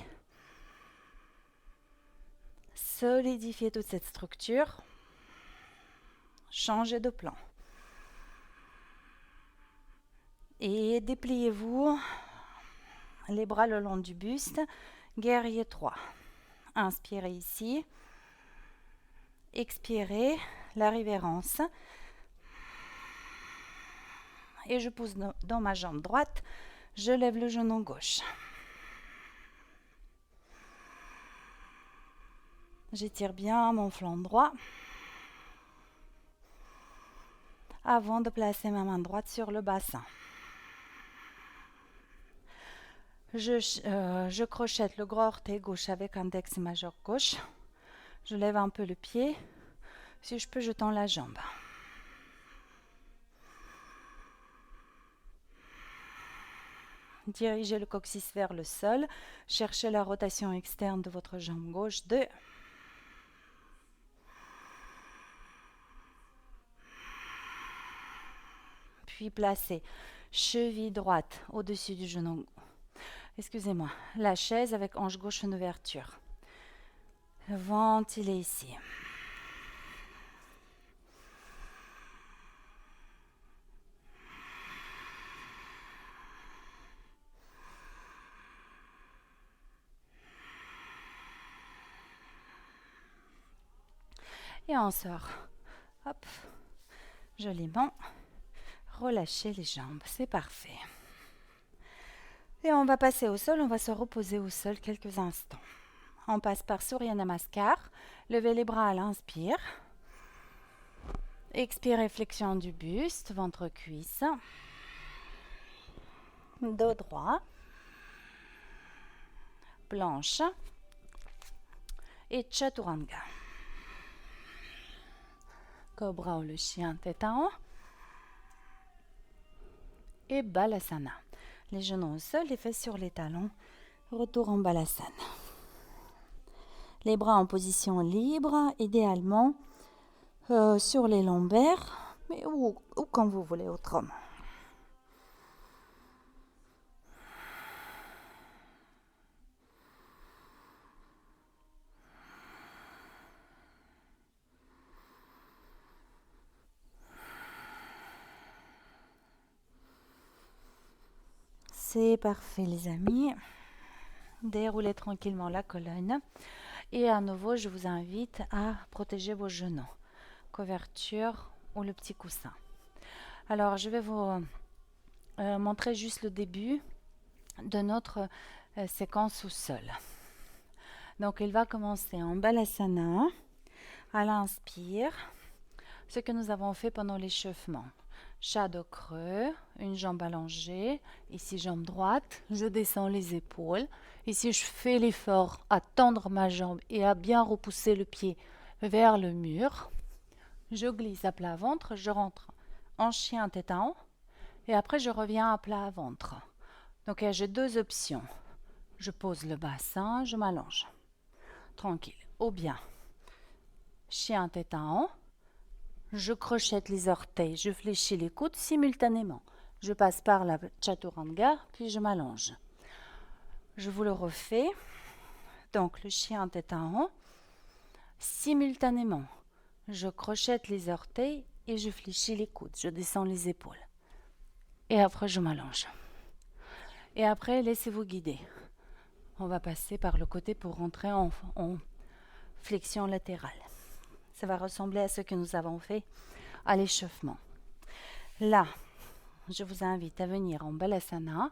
Solidifiez toute cette structure. Changez de plan. Et dépliez-vous les bras le long du buste. Guerrier 3. Inspirez ici. Expirez, la révérence. Et je pousse dans ma jambe droite. Je lève le genou gauche. J'étire bien mon flanc droit. Avant de placer ma main droite sur le bassin. Je crochette le gros orteil gauche avec index et majeur gauche. Je lève un peu le pied. Si je peux, je tends la jambe. Dirigez le coccyx vers le sol. Cherchez la rotation externe de votre jambe gauche. 2. Puis placez cheville droite au-dessus du genou. Excusez-moi. La chaise avec hanche gauche en ouverture. Ventilez ici. Et on sort. Hop. Joliment. Relâchez les jambes. C'est parfait. Et on va passer au sol. On va se reposer au sol quelques instants. On passe par Surya Namaskar. Levez les bras à l'inspire. Expire, flexion du buste, ventre-cuisse. Dos droit. Planche. Et Chaturanga. Cobra ou le chien tête en haut. Et Balasana. Les genoux au sol, les fesses sur les talons. Retour en Balasana. Les bras en position libre, idéalement sur les lombaires, mais ou quand vous voulez autrement. C'est parfait les amis. Déroulez tranquillement la colonne. Et à nouveau, je vous invite à protéger vos genoux. Couverture ou le petit coussin. Alors, je vais vous montrer juste le début de notre séquence au sol. Donc, il va commencer en Balasana, à l'inspire, ce que nous avons fait pendant l'échauffement. Shadow creux, une jambe allongée, ici jambe droite, je descends les épaules. Ici, je fais l'effort à tendre ma jambe et à bien repousser le pied vers le mur. Je glisse à plat ventre, je rentre en chien tête en haut et après je reviens à plat ventre. Donc j'ai deux options. Je pose le bassin, je m'allonge. Tranquille. Ou bien, chien tête en haut, je crochette les orteils, je fléchis les coudes simultanément. Je passe par la chaturanga, puis je m'allonge. Je vous le refais. Donc le chien tête en haut, simultanément, je crochette les orteils et je fléchis les coudes, je descends les épaules. Et après je m'allonge. Et après, laissez-vous guider. On va passer par le côté pour rentrer en flexion latérale. Ça va ressembler à ce que nous avons fait à l'échauffement. Là, je vous invite à venir en Balasana.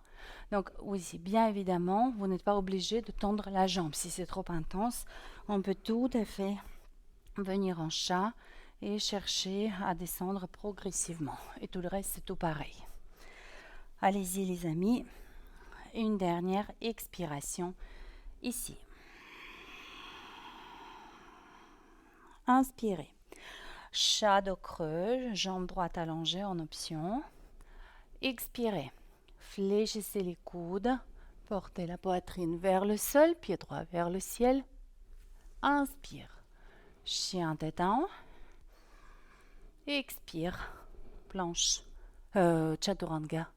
Donc oui, bien évidemment, vous n'êtes pas obligé de tendre la jambe. Si c'est trop intense, on peut tout à fait venir en chat et chercher à descendre progressivement. Et tout le reste, c'est tout pareil. Allez-y les amis. Une dernière expiration ici. Inspirez. Shadow creux, jambe droite allongée en option. Expirez. Fléchissez les coudes. Portez la poitrine vers le sol, pied droit vers le ciel. Inspire. Chien tête en haut. Expire. Planche. Chaturanga.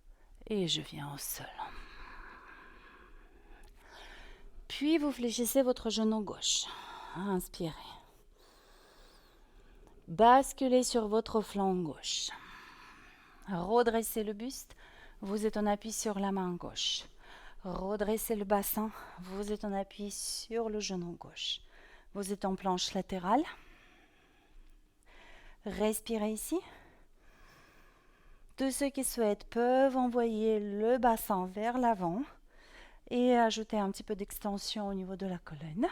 Et je viens au sol. Puis vous fléchissez votre genou gauche. Inspirez. Basculez sur votre flanc gauche. Redressez le buste. Vous êtes en appui sur la main gauche. Redressez le bassin. Vous êtes en appui sur le genou gauche. Vous êtes en planche latérale. Respirez ici. Tous ceux qui souhaitent peuvent envoyer le bassin vers l'avant et ajouter un petit peu d'extension au niveau de la colonne.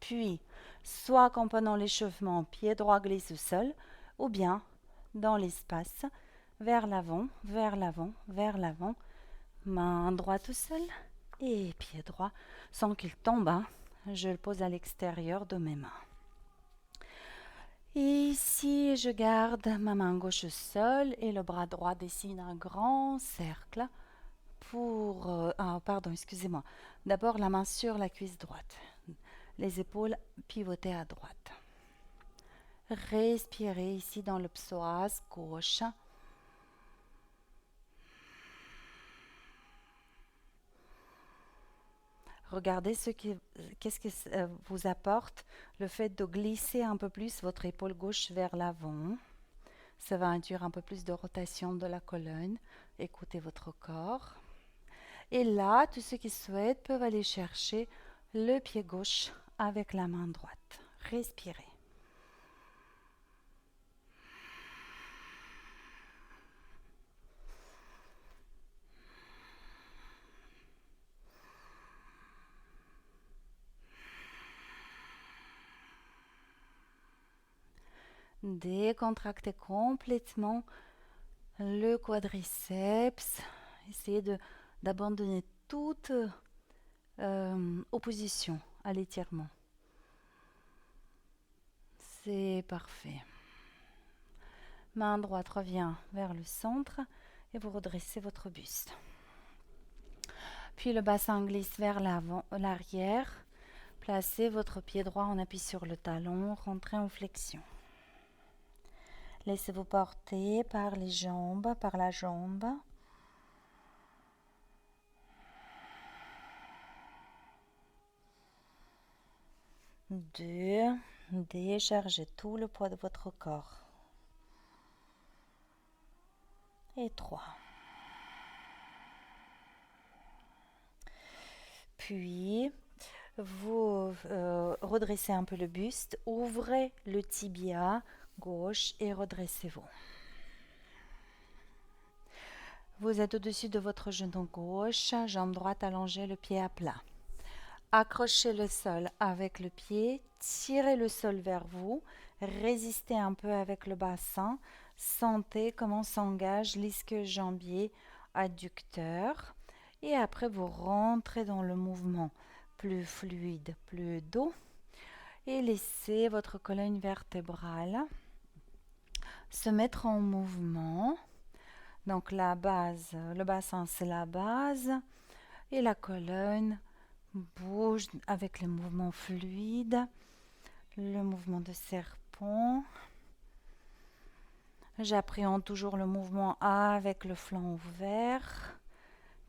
Puis, soit en pendant l'échauffement, pied droit glisse au sol, ou bien dans l'espace, vers l'avant, vers l'avant, vers l'avant, main droite au sol et pied droit, sans qu'il tombe, je le pose à l'extérieur de mes mains. Et ici, je garde ma main gauche au sol et le bras droit dessine un grand cercle pour... excusez-moi. D'abord, la main sur la cuisse droite. Les épaules pivotées à droite. Respirez ici dans le psoas gauche. Regardez qu'est-ce que vous apporte le fait de glisser un peu plus votre épaule gauche vers l'avant. Ça va induire un peu plus de rotation de la colonne. Écoutez votre corps. Et là, tous ceux qui souhaitent peuvent aller chercher le pied gauche avec la main droite. Respirez. Décontractez complètement le quadriceps. Essayez d'abandonner toute opposition à l'étirement. C'est parfait. Main droite revient vers le centre et vous redressez votre buste. Puis le bassin glisse vers l'avant, l'arrière. Placez votre pied droit en appui sur le talon, rentrez en flexion. Laissez-vous porter par les jambes, par la jambe. Deux, déchargez tout le poids de votre corps. Et 3. Puis, vous redressez un peu le buste, ouvrez le tibia gauche et redressez-vous. Vous êtes au-dessus de votre genou gauche, jambe droite allongée, le pied à plat. Accrochez le sol avec le pied, tirez le sol vers vous, résistez un peu avec le bassin, sentez comment s'engage l'ischio-jambier adducteur et après vous rentrez dans le mouvement plus fluide, plus doux et laissez votre colonne vertébrale se mettre en mouvement. Donc la base, le bassin c'est la base et la colonne bouge avec les mouvements fluides, le mouvement de serpent. J'appréhende toujours le mouvement avec le flanc ouvert,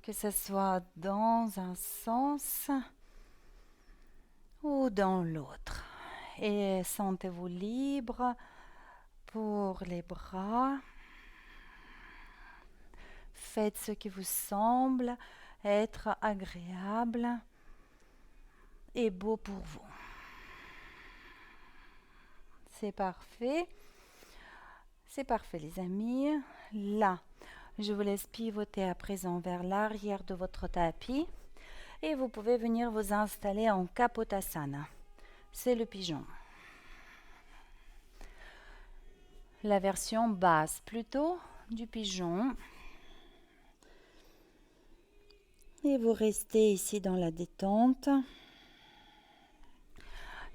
que ce soit dans un sens ou dans l'autre. Et sentez-vous libre pour les bras. Faites ce qui vous semble être agréable et beau pour vous. C'est parfait. C'est parfait les amis. Là, je vous laisse pivoter à présent vers l'arrière de votre tapis et vous pouvez venir vous installer en Kapotasana. C'est le pigeon. La version basse plutôt du pigeon. Et vous restez ici dans la détente.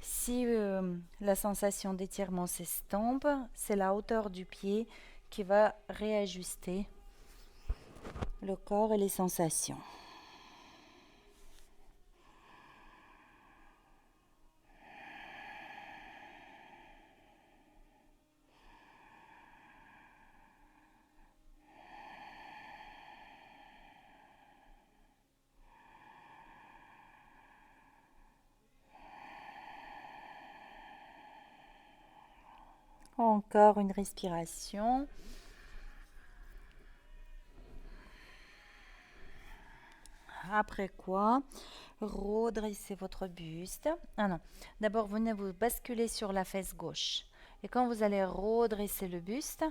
Si la sensation d'étirement s'estompe, c'est la hauteur du pied qui va réajuster le corps et les sensations. Encore une respiration. Après quoi, redressez votre buste. Ah non, d'abord venez vous basculer sur la fesse gauche. Et quand vous allez redresser le buste,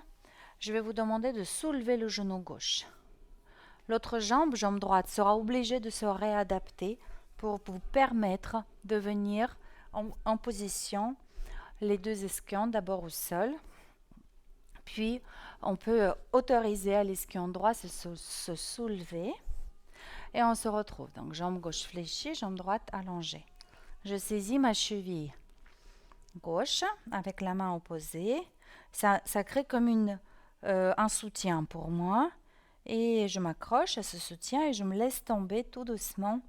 je vais vous demander de soulever le genou gauche. L'autre jambe, jambe droite, sera obligée de se réadapter pour vous permettre de venir en position, les deux ischions d'abord au sol. Puis, on peut autoriser à l'ischio droit de se soulever. Et on se retrouve. Donc, jambe gauche fléchie, jambe droite allongée. Je saisis ma cheville gauche avec la main opposée. Ça crée comme un soutien pour moi. Et je m'accroche à ce soutien et je me laisse tomber tout doucement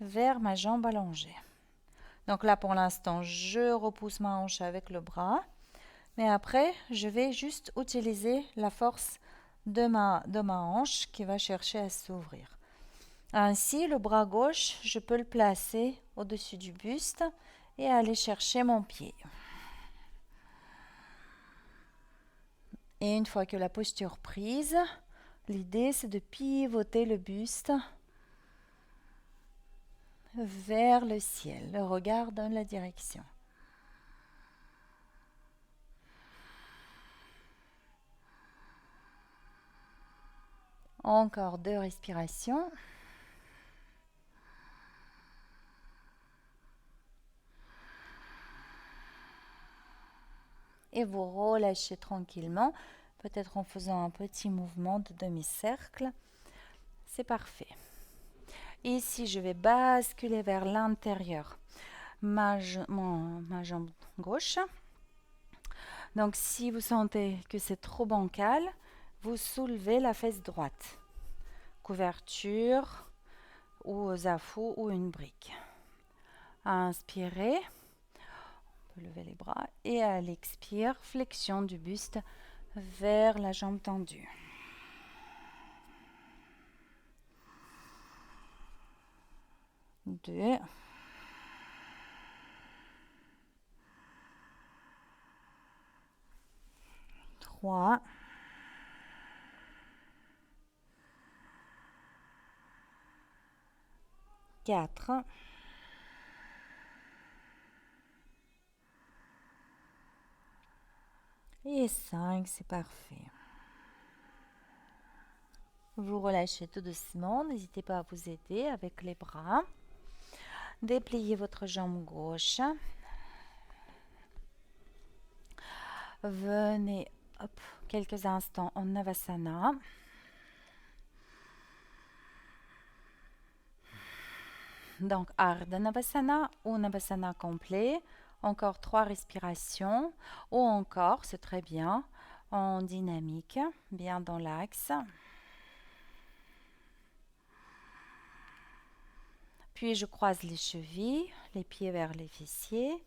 vers ma jambe allongée. Donc là, pour l'instant, je repousse ma hanche avec le bras. Mais après, je vais juste utiliser la force de ma hanche qui va chercher à s'ouvrir. Ainsi, le bras gauche, je peux le placer au-dessus du buste et aller chercher mon pied. Et une fois que la posture prise, l'idée c'est de pivoter le buste vers le ciel, le regard dans la direction. Encore 2 respirations. Et vous relâchez tranquillement, peut-être en faisant un petit mouvement de demi-cercle. C'est parfait. Ici, je vais basculer vers l'intérieur ma jambe gauche. Donc, si vous sentez que c'est trop bancal, vous soulevez la fesse droite. Couverture ou zafou ou une brique. Inspirez. Lever les bras et à l'expire, flexion du buste vers la jambe tendue. Deux. Trois. 4. Et 5, c'est parfait. Vous relâchez tout doucement, n'hésitez pas à vous aider avec les bras. Dépliez votre jambe gauche. Venez, hop, quelques instants en Navasana. Donc, Ardha Navasana ou Navasana complet. Encore 3 respirations. Ou encore, c'est très bien, en dynamique, bien dans l'axe. Puis, je croise les chevilles, les pieds vers les fessiers,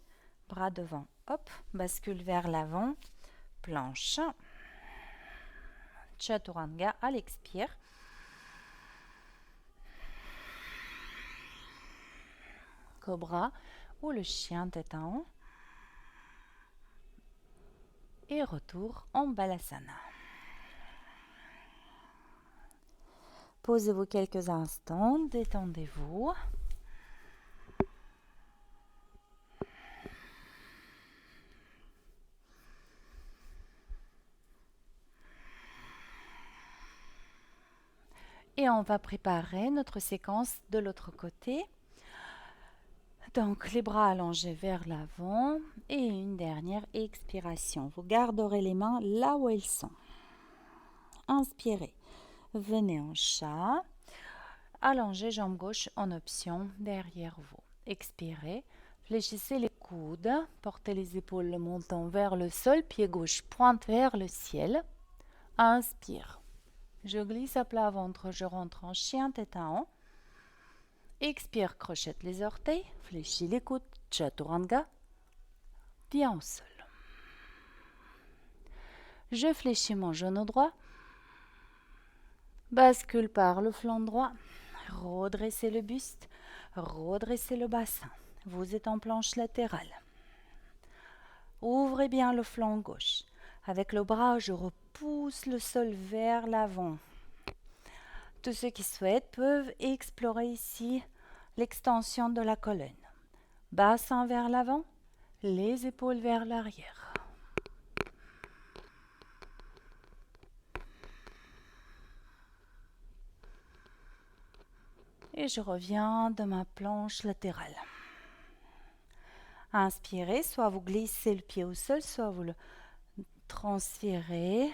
bras devant. Hop, bascule vers l'avant, planche. Chaturanga à l'expire. Cobra ou le chien tête en haut. Et retour en Balasana. Posez-vous quelques instants, détendez-vous. Et on va préparer notre séquence de l'autre côté. Donc, les bras allongés vers l'avant et une dernière expiration. Vous garderez les mains là où elles sont. Inspirez. Venez en chat. Allongez jambe gauche en option derrière vous. Expirez. Fléchissez les coudes. Portez les épaules, le menton vers le sol. Pied gauche pointe vers le ciel. Inspire. Je glisse à plat ventre. Je rentre en chien tête en haut. Expire, crochette les orteils, fléchis les coudes, Chaturanga, viens au sol. Je fléchis mon genou droit, bascule par le flanc droit, redressez le buste, redressez le bassin. Vous êtes en planche latérale. Ouvrez bien le flanc gauche. Avec le bras, je repousse le sol vers l'avant. Tous ceux qui souhaitent peuvent explorer ici l'extension de la colonne. Bassin vers l'avant, les épaules vers l'arrière. Et je reviens de ma planche latérale. Inspirez, soit vous glissez le pied au sol, soit vous le transférez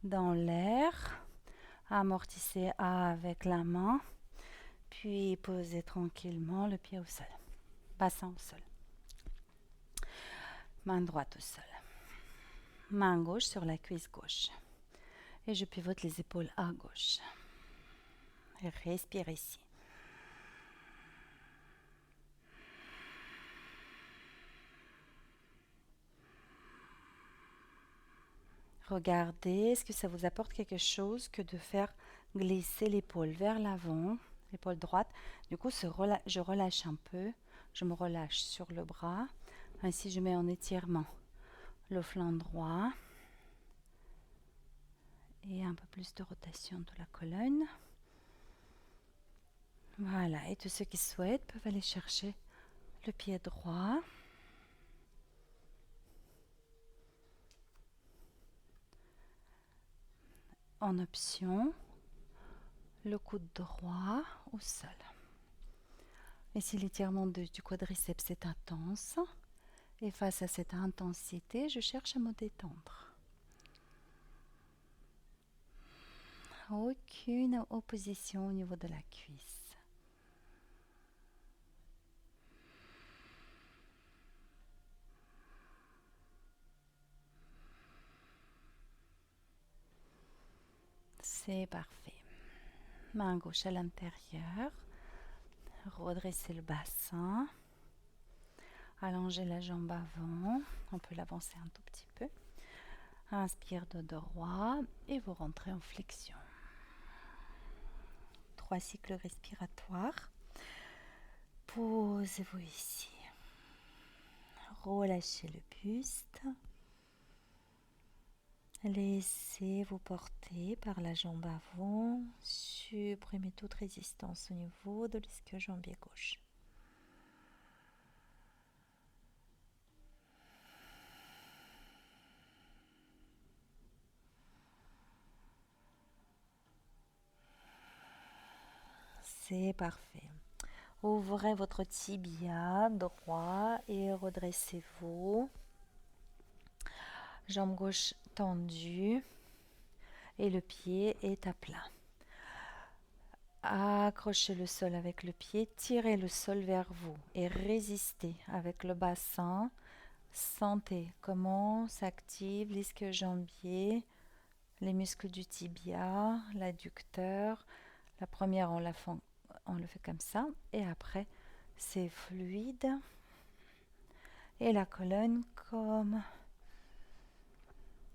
dans l'air. Amortissez avec la main, puis posez tranquillement le pied au sol. Bassin au sol. Main droite au sol. Main gauche sur la cuisse gauche. Et je pivote les épaules à gauche. Et respire ici. Regardez, est-ce que ça vous apporte quelque chose que de faire glisser l'épaule vers l'avant, l'épaule droite. Du coup, je relâche un peu. Je me relâche sur le bras. Ainsi, je mets en étirement le flanc droit. Et un peu plus de rotation de la colonne. Voilà, et tous ceux qui souhaitent peuvent aller chercher le pied droit. En option, le coude droit au sol. Et si l'étirement du quadriceps est intense, et face à cette intensité, je cherche à me détendre. Aucune opposition au niveau de la cuisse. C'est parfait. Main gauche à l'intérieur. Redressez le bassin. Allongez la jambe avant. On peut l'avancer un tout petit peu. Inspire de droit et vous rentrez en flexion. 3 cycles respiratoires. Posez-vous ici. Relâchez le buste. Laissez-vous porter par la jambe avant. Supprimez toute résistance au niveau de l'ischio-jambier gauche. C'est parfait. Ouvrez votre tibia droit et redressez-vous. Jambe gauche tendue et le pied est à plat. Accrochez le sol avec le pied, tirez le sol vers vous et résistez avec le bassin. Sentez comment s'active l'ischio-jambier, les muscles du tibia, l'adducteur. La première, on le fait comme ça et après, c'est fluide. Et la colonne comme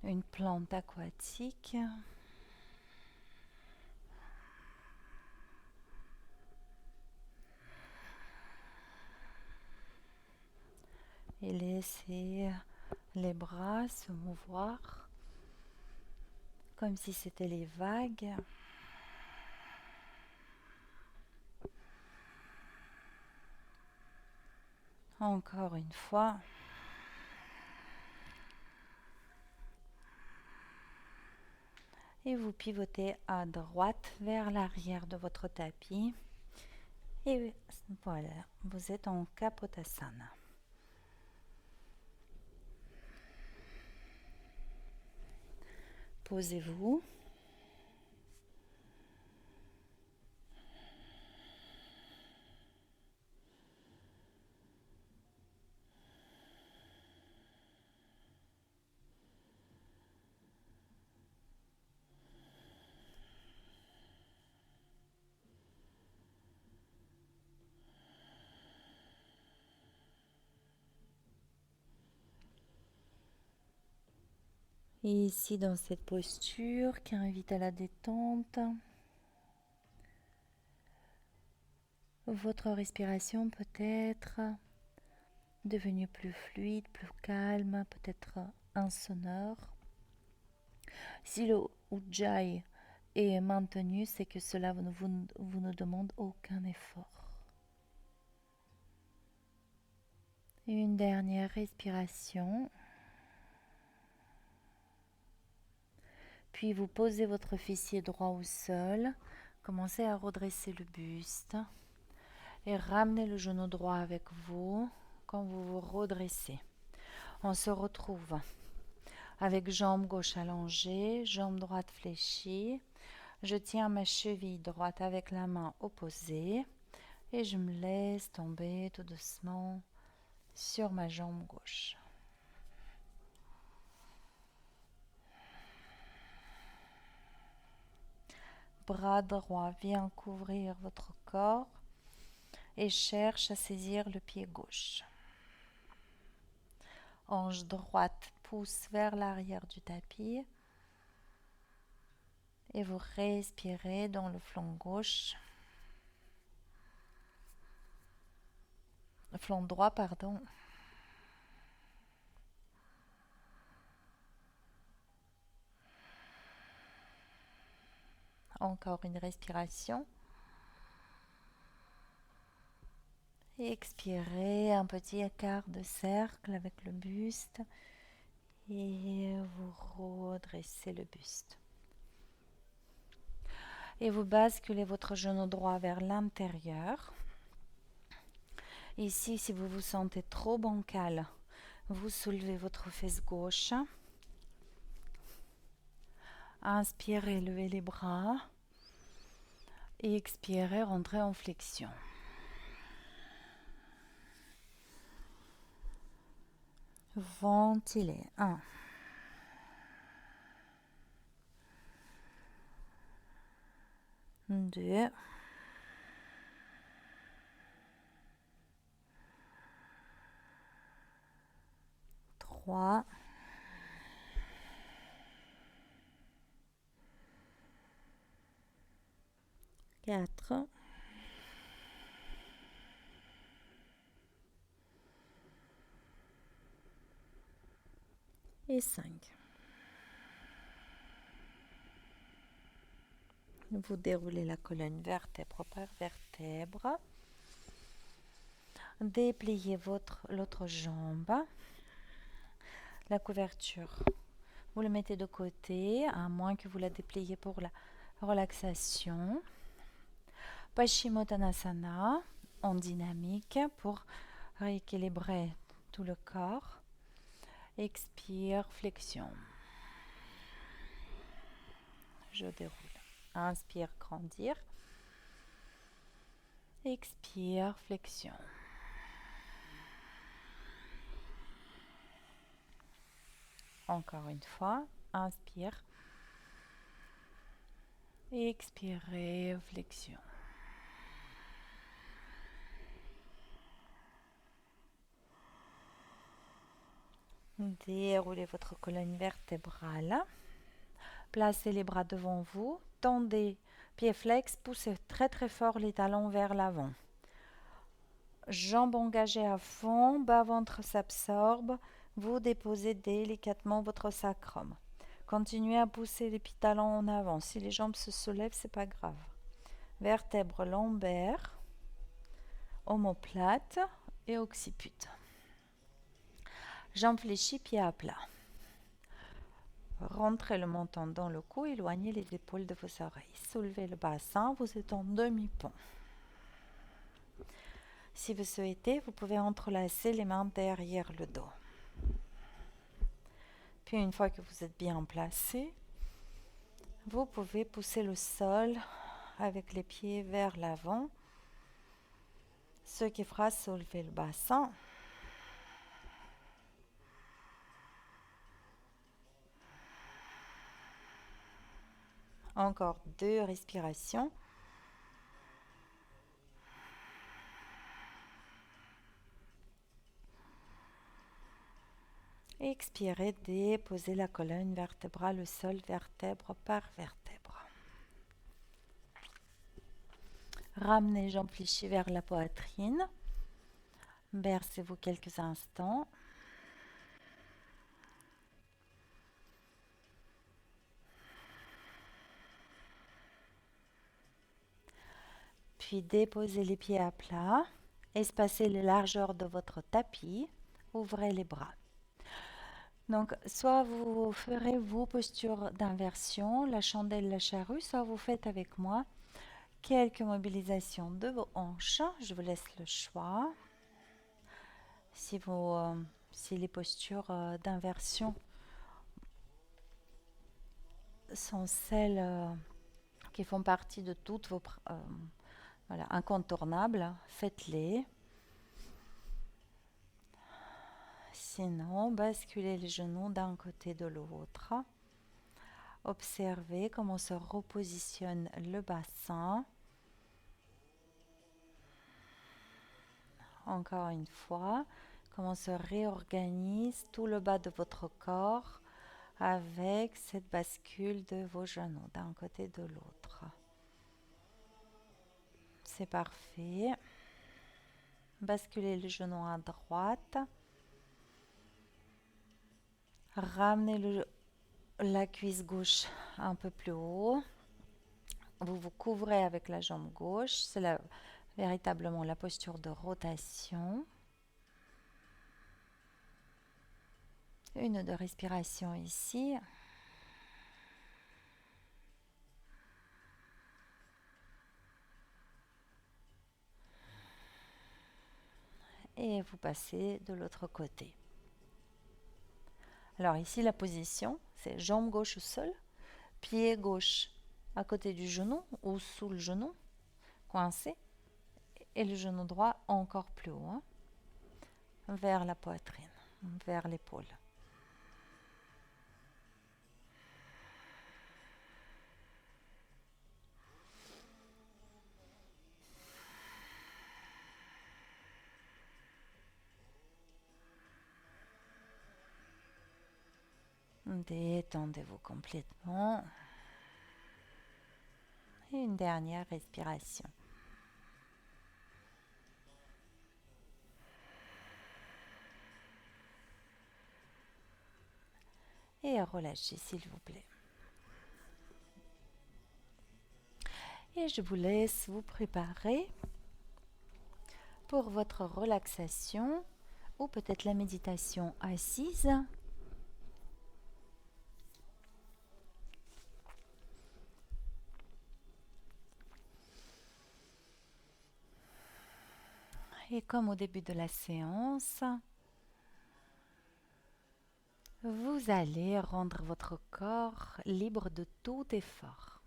une plante aquatique. Et laissez les bras se mouvoir comme si c'était les vagues. Encore une fois. Et vous pivotez à droite vers l'arrière de votre tapis. Et voilà, vous êtes en Kapotasana. Posez-vous. Et ici, dans cette posture qui invite à la détente, votre respiration peut être devenue plus fluide, plus calme, peut-être insonore. Si le Ujjayi est maintenu, c'est que cela vous ne demande aucun effort. Une dernière respiration. Puis vous posez votre fessier droit au sol. Commencez à redresser le buste. Et ramenez le genou droit avec vous quand vous vous redressez. On se retrouve avec jambe gauche allongée, jambe droite fléchie. Je tiens ma cheville droite avec la main opposée et je me laisse tomber tout doucement sur ma jambe gauche. Bras droit vient couvrir votre corps et cherche à saisir le pied gauche. Hanche droite pousse vers l'arrière du tapis et vous respirez dans le flanc gauche. Le flanc droit, pardon. Encore une respiration. Et expirez, un petit écart de cercle avec le buste. Et vous redressez le buste. Et vous basculez votre genou droit vers l'intérieur. Ici, si vous vous sentez trop bancal, vous soulevez votre fesse gauche. Inspirez, levez les bras. Et expirez, rentrez en flexion. Ventilez. 1. 2. 3. 4. Et 5. Vous déroulez la colonne vertèbre par vertèbre. Dépliez l'autre jambe. La couverture, vous le mettez de côté, à moins que vous la dépliez pour la relaxation. Paschimottanasana en dynamique pour rééquilibrer tout le corps. Expire, flexion. Je déroule. Inspire, grandir. Expire, flexion. Encore une fois, inspire. Expirez, flexion. Déroulez votre colonne vertébrale. Placez les bras devant vous. Tendez, pieds flex, poussez très très fort les talons vers l'avant. Jambes engagées à fond, bas-ventre s'absorbe. Vous déposez délicatement votre sacrum. Continuez à pousser les pieds talons en avant. Si les jambes se soulèvent, c'est pas grave. Vertèbres lombaires, omoplate et occiput. Jambes fléchies, pieds à plat. Rentrez le menton dans le cou, éloignez les épaules de vos oreilles. Soulevez le bassin, vous êtes en demi-pont. Si vous souhaitez, vous pouvez entrelacer les mains derrière le dos. Puis une fois que vous êtes bien placé, vous pouvez pousser le sol avec les pieds vers l'avant, ce qui fera soulever le bassin. Encore 2 respirations. Expirez, déposez la colonne vertébrale au sol, vertèbre par vertèbre. Ramenez les jambes fléchies vers la poitrine. Bercez-vous quelques instants. Puis déposez les pieds à plat. Espacez les largeurs de votre tapis. Ouvrez les bras. Donc, soit vous ferez vos postures d'inversion, la chandelle, la charrue, soit vous faites avec moi quelques mobilisations de vos hanches. Je vous laisse le choix. Si les postures d'inversion sont celles qui font partie de toutes vos incontournables, faites-les. Sinon, basculez les genoux d'un côté de l'autre. Observez comment se repositionne le bassin. Encore une fois, comment se réorganise tout le bas de votre corps avec cette bascule de vos genoux d'un côté de l'autre. C'est parfait. Basculez le genou à droite. Ramenez la cuisse gauche un peu plus haut. Vous vous couvrez avec la jambe gauche. C'est véritablement la posture de rotation. 1 ou 2 respirations ici. Et vous passez de l'autre côté. Alors ici, la position, c'est jambe gauche au sol, pied gauche à côté du genou ou sous le genou, coincé, et le genou droit encore plus haut, vers la poitrine, vers l'épaule. Détendez-vous complètement. Et une dernière respiration. Et relâchez s'il vous plaît. Et je vous laisse vous préparer pour votre relaxation ou peut-être la méditation assise. Et comme au début de la séance, vous allez rendre votre corps libre de tout effort.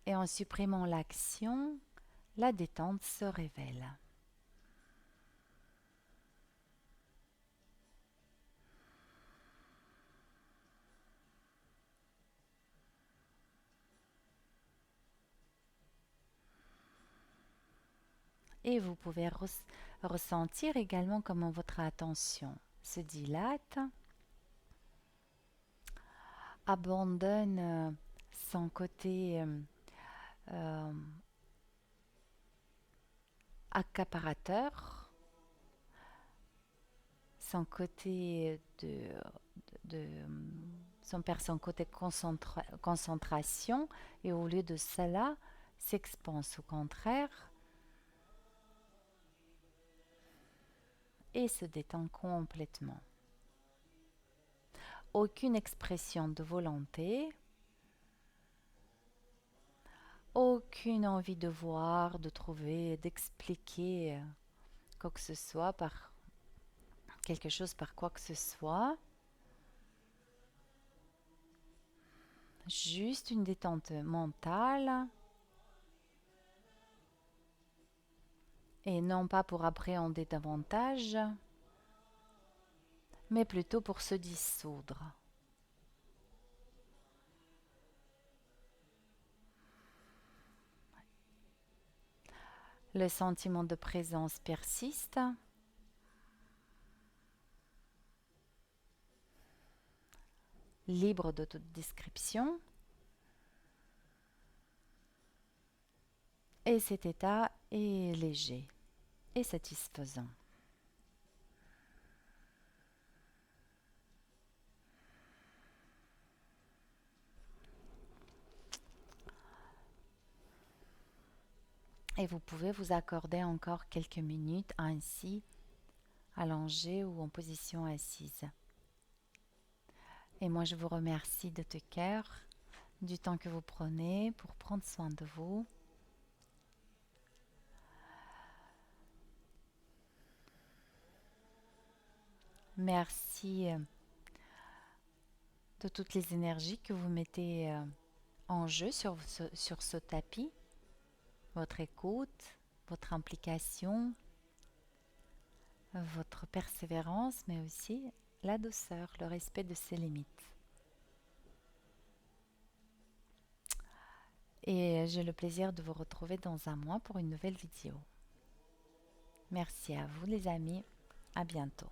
Et en supprimant l'action, la détente se révèle. Et vous pouvez ressentir également comment votre attention se dilate, abandonne son côté euh, accaparateur, son côté perd son côté concentration et au lieu de cela s'expanse au contraire et se détend complètement. Aucune expression de volonté, aucune envie de voir, de trouver, d'expliquer quoi que ce soit par quelque chose par quoi que ce soit. Juste une détente mentale et non pas pour appréhender davantage, mais plutôt pour se dissoudre. Le sentiment de présence persiste. Libre de toute description. Et cet état est léger et satisfaisant. Et vous pouvez vous accorder encore quelques minutes ainsi, allongé ou en position assise. Et moi, je vous remercie de tout cœur du temps que vous prenez pour prendre soin de vous. Merci de toutes les énergies que vous mettez en jeu sur ce tapis, votre écoute, votre implication, votre persévérance, mais aussi la douceur, le respect de ses limites. Et j'ai le plaisir de vous retrouver dans un mois pour une nouvelle vidéo. Merci à vous les amis, à bientôt.